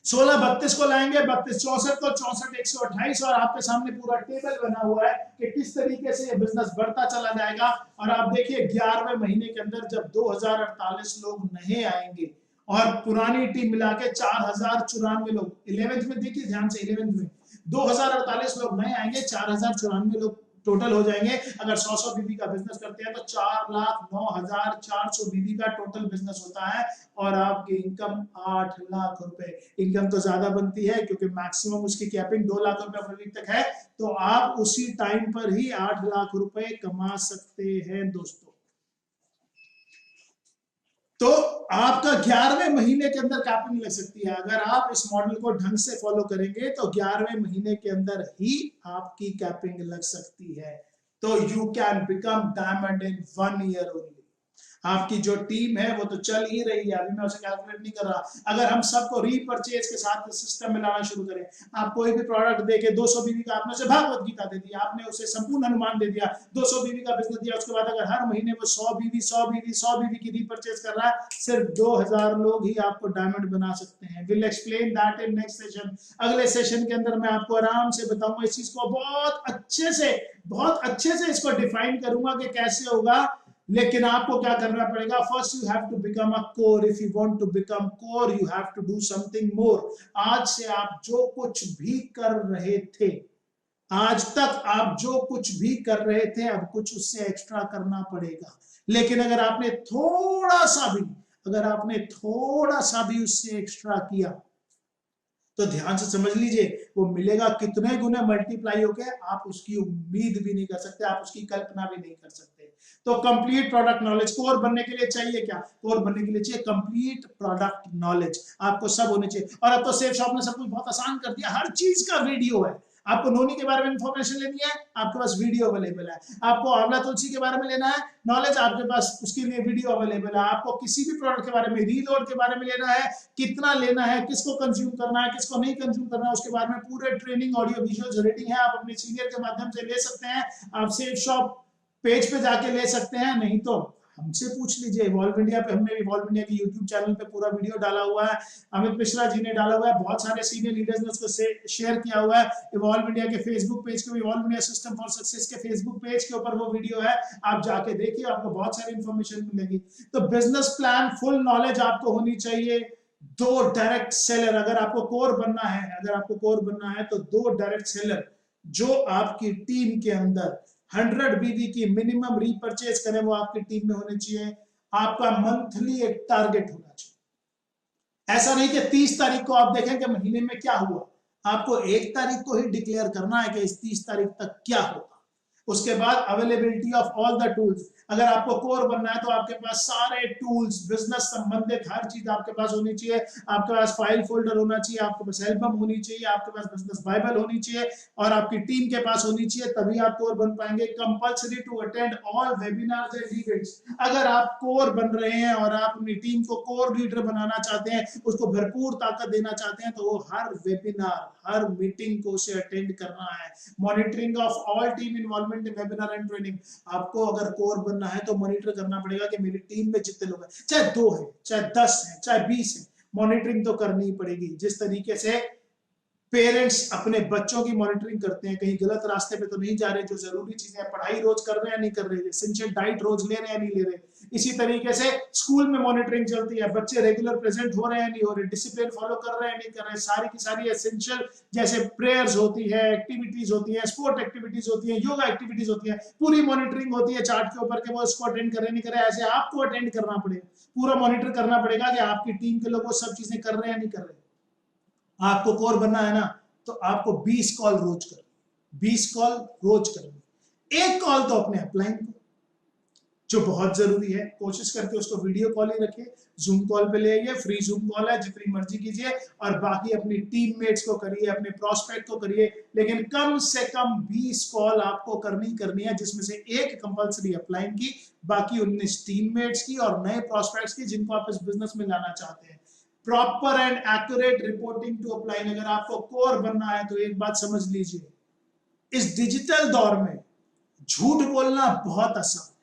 16-32 को लाएंगे, 32-64 को, 64-128, और आपके सामने पूरा टेबल बना हुआ है कि किस तरीके से ये बिजनेस बढ़ता चला जाएगा। और आप देखिए 11वें महीने के अंदर जब 2048 लोग नए आएंगे और पुरानी टीम मिला के 4094 लोग, 11th में देखिए ध्यान से, 11th में 2048 लोग नए आएंगे, 4094 लोग टोटल हो जाएंगे। अगर 100 बीबी का बिजनेस करते हैं तो 4,09,400 बीबी का टोटल बिजनेस होता है, और आपकी इनकम 8 लाख रुपए। इनकम तो ज्यादा बनती है क्योंकि मैक्सिमम उसकी कैपिंग 2 लाख रुपए फरवरी तक है, तो आप उसी टाइम पर ही 8 लाख रुपए कमा सकते हैं दोस्तों। तो आपका 11वें महीने के अंदर कैपिंग लग सकती है। अगर आप इस मॉडल को ढंग से फॉलो करेंगे तो 11वें महीने के अंदर ही आपकी कैपिंग लग सकती है। तो you can become diamond in 1 year only. आपकी जो टीम है वो तो चल ही रही है, अभी मैं उसे कैलकुलेट नहीं कर रहा। अगर हम सबको रीपर्चेज के साथ सिस्टम में लाना शुरू करें, आप कोई भी प्रोडक्ट देके 200 बीबी का आपने उसे भागवत गीता दे दिया, आपने उसे संपूर्ण हनुमान दे दिया, 200 बीबी का बिजनेस दिया, उसके बाद अगर हर महीने वो 100 बीबी की रीपर्चेज कर रहा है, सिर्फ 2000 लोग ही आपको डायमंड बना सकते हैं। Will explain that in next session. अगले सेशन के अंदर मैं आपको आराम से बताऊंगा इस चीज को, बहुत अच्छे से इसको डिफाइन करूंगा कि कैसे होगा। लेकिन आपको क्या करना पड़ेगा, first you have to become a core. If you want to become core you have to do something more. आज से आप जो कुछ भी कर रहे थे, आज तक आप जो कुछ भी कर रहे थे, अब कुछ उससे एक्स्ट्रा करना पड़ेगा। लेकिन अगर आपने थोड़ा सा भी उससे एक्स्ट्रा किया तो ध्यान से समझ लीजिए वो मिलेगा कितने गुने मल्टीप्लाई होके, आप उसकी उम्मीद भी नहीं कर सकते, आप उसकी कल्पना भी नहीं कर सकते। तो कंप्लीट प्रोडक्ट नॉलेज, कोर बनने के लिए चाहिए क्या? कोर बनने के लिए चाहिए कंप्लीट प्रोडक्ट नॉलेज, आपको सब होने चाहिए। और अब तो सेफ शॉप ने सब कुछ बहुत आसान कर दिया, हर चीज का वीडियो है। आपको नोनी के बारे में इंफॉर्मेशन लेनी है, आपके पास वीडियो अवेलेबल है। आपको आंवला तुलसी के बारे में लेना है नॉलेज, आपके पास उसके लिए वीडियो अवेलेबल है। आपको किसी भी प्रोडक्ट के बारे में, रीलोड के बारे में लेना है, कितना लेना है, किसको कंज्यूम करना है, किसको नहीं कंज्यूम करना है, उसके बारे में पूरे ट्रेनिंग ऑडियो विजुअल्स रेटिंग है। आप अपने सीनियर के माध्यम से ले सकते हैं, आप सेफ शॉप पेज पे जाके ले सकते हैं, नहीं तो हमसे पूछ लीजिए। इवॉल्व इंडिया पे, हमने इवॉल्व इंडिया के यूट्यूब चैनल पे पूरा वीडियो डाला हुआ है, अमित मिश्रा जी ने डाला हुआ है, बहुत सारे सीनियर लीडर्स ने उसको शेयर किया हुआ है। इवॉल्व इंडिया के फेसबुक पेज पे, evolve India system for success के फेसबुक पेज के ऊपर वो वीडियो है, आप जाके देखिए, आपको बहुत सारी इंफॉर्मेशन मिलेगी। तो बिजनेस प्लान, फुल नॉलेज आपको होनी चाहिए। 2 डायरेक्ट सेलर, अगर आपको कोर बनना है तो 2 डायरेक्ट सेलर जो आपकी टीम के अंदर 100 बीबी की मिनिमम रीपर्चेज करें, वो आपकी टीम में होने चाहिए। आपका मंथली एक टारगेट होना चाहिए। ऐसा नहीं कि 30 तारीख को आप देखें कि महीने में क्या हुआ, आपको 1 तारीख को ही डिक्लेयर करना है कि इस 30 तारीख तक क्या होगा। उसके बाद availability of all the tools, अगर आपको कोर बनना है तो आपके पास सारे टूल्स, बिजनेस संबंधित हर चीज आपके पास होनी चाहिए। आपके पास फाइल फोल्डर होना चाहिए, आपके पास एल्बम होनी चाहिए, आपके पास बिजनेस बाइबल होनी चाहिए, और आपकी टीम के पास होनी चाहिए, तभी आप कोर बन पाएंगे। Compulsory to attend all webinars and events. अगर आप कोर बन रहे हैं और आप अपनी टीम को कोर लीडर बनाना चाहते हैं, उसको भरपूर ताकत देना चाहते हैं, तो वो हर वेबिनार, हर मीटिंग को उसे अटेंड करना है। Monitoring of all team involvement in webinar and training. आपको अगर कोर बनना है तो मॉनिटर करना पड़ेगा कि मेरी टीम में जितने लोग हैं, चाहे 2 हैं, चाहे 10 हैं, चाहे 20 हैं, मॉनिटरिंग तो करनी ही पड़ेगी। जिस तरीके से पेरेंट्स अपने बच्चों की मॉनिटरिंग करते हैं, कहीं गलत रास्ते पे तो नहीं जा रहे, जो जरूरी चीजें, पढ़ाई रोज कर रहे हैं नहीं कर रहे, एसेंशियल डाइट रोज ले रहे हैं नहीं ले रहे। इसी तरीके से स्कूल में मॉनिटरिंग चलती है, बच्चे रेगुलर प्रेजेंट हो रहे हैं नहीं हो रहे, डिसिप्लिन फॉलो कर रहे हैं नहीं कर रहे। सारी की सारी एसेंशियल, जैसे प्रेयर्स होती है, एक्टिविटीज होती है, स्पोर्ट एक्टिविटीज होती है, योगा एक्टिविटीज होती है, पूरी मॉनिटरिंग होती है चार्ट के ऊपर के वो इसको अटेंड कर रहे नहीं कर रहे। ऐसे आपको अटेंड करना पड़ेगा, पूरा मॉनिटर करना पड़ेगा कि आपकी टीम के लोग वो सब चीजें कर रहे हैं नहीं कर रहे। आपको कोर बनना है ना, तो आपको 20 कॉल रोज करनी, 20 कॉल रोज करनी। 1 कॉल तो अपने अपलाइन को, जो बहुत जरूरी है। कोशिश करके उसको वीडियो कॉल ही रखिए, जूम कॉल पे ले आइए, फ्री जूम कॉल है, जितनी मर्जी कीजिए, और बाकी अपनी टीममेट्स को करिए, अपने प्रोस्पेक्ट को करिए, लेकिन कम से कम 20 कॉल आपको करनी है, जिसमें से एक कंपलसरी अपलाइन की, बाकी 19 टीममेट्स की और नए प्रोस्पेक्ट्स की जिनको आप इस बिजनेस में लाना चाहते हैं। Proper and accurate reporting to upline. अगर आपको कोर बनना है तो एक बात समझ लीजिए, इस डिजिटल दौर में झूठ बोलना बहुत आसान है।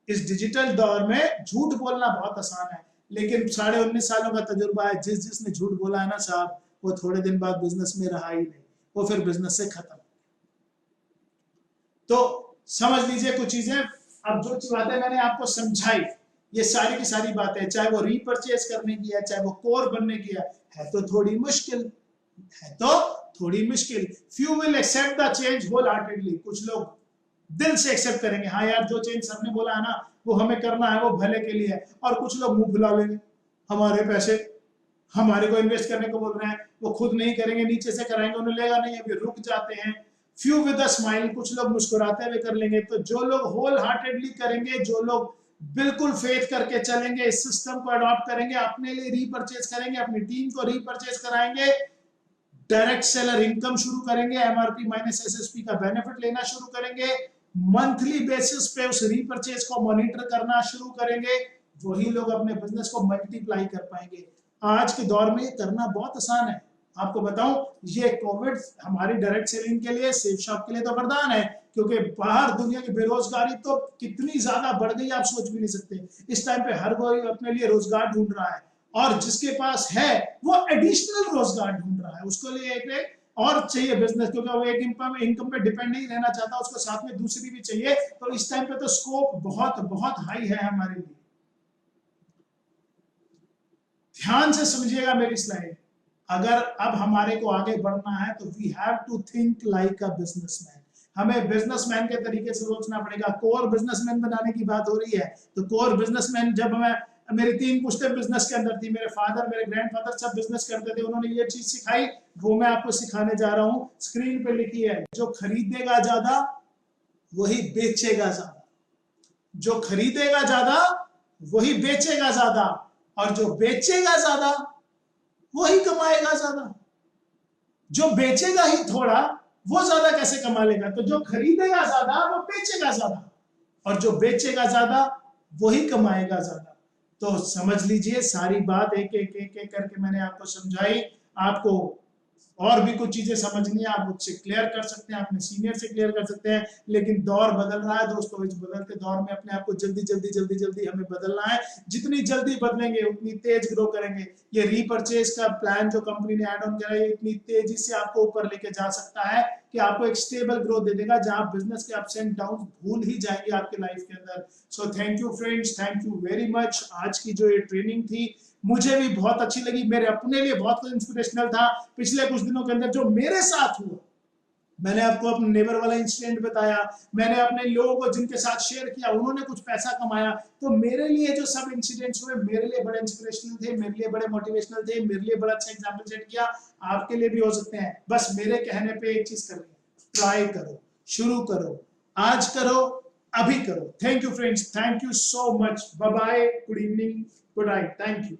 इस डिजिटल दौर में झूठ बोलना बहुत आसान है, लेकिन 19.5 सालों का तजुर्बा है, जिसने झूठ बोला है ना साहब, वो थोड़े दिन बाद बिजनेस में रहा ही नहीं, वो फिर बिजनेस से खत्म। तो समझ लीजिए कुछ चीजें। अब जो बातें मैंने आपको समझाई, ये सारी की सारी बातें, चाहे वो रीपरचेज करने की है, चाहे वो कोर बनने की है तो थोड़ी मुश्किल है, तो थोड़ी मुश्किल। Few will accept the change wholeheartedly. कुछ लोग दिल से एक्सेप्ट करेंगे, हाँ यार जो चेंज सबने बोला है ना वो हमें करना है, वो भले के लिए है। और कुछ लोग मुंह फुला लेंगे, हमारे पैसे हमारे को इन्वेस्ट करने को बोल रहे हैं, वो खुद नहीं करेंगे, नीचे से कराएंगे, उन्हें लेगा नहीं, अभी रुक जाते हैं। फ्यू विद अ स्माइल, कुछ लोग मुस्कुराते हुए कर लेंगे। तो जो लोग होल हार्टेडली करेंगे, जो लोग बिल्कुल फेथ करके चलेंगे, इस सिस्टम को अडॉप्ट करेंगे, अपने लिए रीपरचेज करेंगे, अपनी टीम को रीपरचेज कराएंगे, डायरेक्ट सेलर इनकम शुरू करेंगे, एमआरपी माइनस एसएसपी का बेनिफिट लेना शुरू करेंगे, मंथली बेसिस पे उस रीपरचेज को मॉनिटर करना शुरू करेंगे, वही लोग अपने बिजनेस को मल्टीप्लाई कर पाएंगे। आज के दौर में ये करना बहुत आसान है। आपको बताऊं, ये कोविड हमारी डायरेक्ट सेलिंग के लिए, सेफ शॉप के लिए तो वरदान है, क्योंकि बाहर दुनिया की बेरोजगारी तो कितनी ज्यादा बढ़ गई आप सोच भी नहीं सकते। इस टाइम पे हर कोई अपने लिए रोजगार ढूंढ रहा है, और जिसके पास है वो एडिशनल रोजगार ढूंढ रहा है, उसको लिए एक और चाहिए बिजनेस, क्योंकि वो एक इनकम पे डिपेंड नहीं रहना चाहता, उसको साथ में दूसरी भी चाहिए। तो इस टाइम पे तो स्कोप बहुत बहुत हाई है हमारे लिए। ध्यान से समझिएगा मेरी स्लाइड। अगर अब हमारे को आगे बढ़ना है तो we have to think like a businessman. हमें बिजनेसमैन के तरीके से सोचना पड़ेगा। कोर बिजनेसमैन बनाने की बात हो रही है, तो कोर बिजनेसमैन, जब मेरी 3 पुश्तें बिजनेस के अंदर थी, मेरे फादर मेरे ग्रैंडफादर सब बिजनेस करते थे, उन्होंने ये चीज सिखाई, वो मैं आपको सिखाने जा रहा हूं। स्क्रीन पे लिखी है, जो खरीदेगा ज्यादा वही बेचेगा ज्यादा, जो खरीदेगा ज्यादा वही बेचेगा ज्यादा, और जो बेचेगा ज्यादा वही कमाएगा ज्यादा। जो बेचेगा ही थोड़ा वो ज्यादा कैसे कमा लेगा? तो जो खरीदेगा ज्यादा वो बेचेगा ज्यादा, और जो बेचेगा ज्यादा वही कमाएगा ज्यादा। तो समझ लीजिए, सारी बात एक एक एक एक करके मैंने आपको समझाई। आपको और भी कुछ चीजें समझनी है, आप मुझसे क्लियर कर सकते हैं, अपने सीनियर से क्लियर कर सकते हैं, लेकिन दौर बदल रहा है दोस्तों। इस बदलते दौर में अपने आप को जल्दी जल्दी जल्दी जल्दी हमें बदलना है। जितनी जल्दी बदलेंगे उतनी तेज ग्रो करेंगे। ये रीपरचेज का प्लान जो कंपनी ने ऐड ऑन करा है, इतनी तेजी से आपको ऊपर लेके जा सकता है कि आपको एक स्टेबल ग्रोथ दे देगा, जहां बिजनेस के अप्स एंड डाउन भूल ही जाएंगे आपके लाइफ के अंदर। So thank you friends, thank you very much. आज की जो ये ट्रेनिंग थी मुझे भी बहुत अच्छी लगी, मेरे अपने लिए बहुत इंस्पिरेशनल था। पिछले कुछ दिनों के अंदर जो मेरे साथ हुआ, मैंने आपको अपने नेबर वाला इंसिडेंट बताया, मैंने अपने लोगों को जिनके साथ शेयर किया, उन्होंने कुछ पैसा कमाया। तो मेरे लिए जो सब इंसिडेंट्स हुए, मेरे लिए बड़े इंस्पिरेशनल थे, मेरे लिए बड़े मोटिवेशनल थे, मेरे लिए बड़ा अच्छा एग्जाम्पल सेट किया। आपके लिए भी हो सकते हैं। बस मेरे कहने पे एक चीज करनी है, ट्राई करो, शुरू करो, आज करो, अभी करो। Thank you friends, thank you so much, bye bye, good evening, good night, thank you.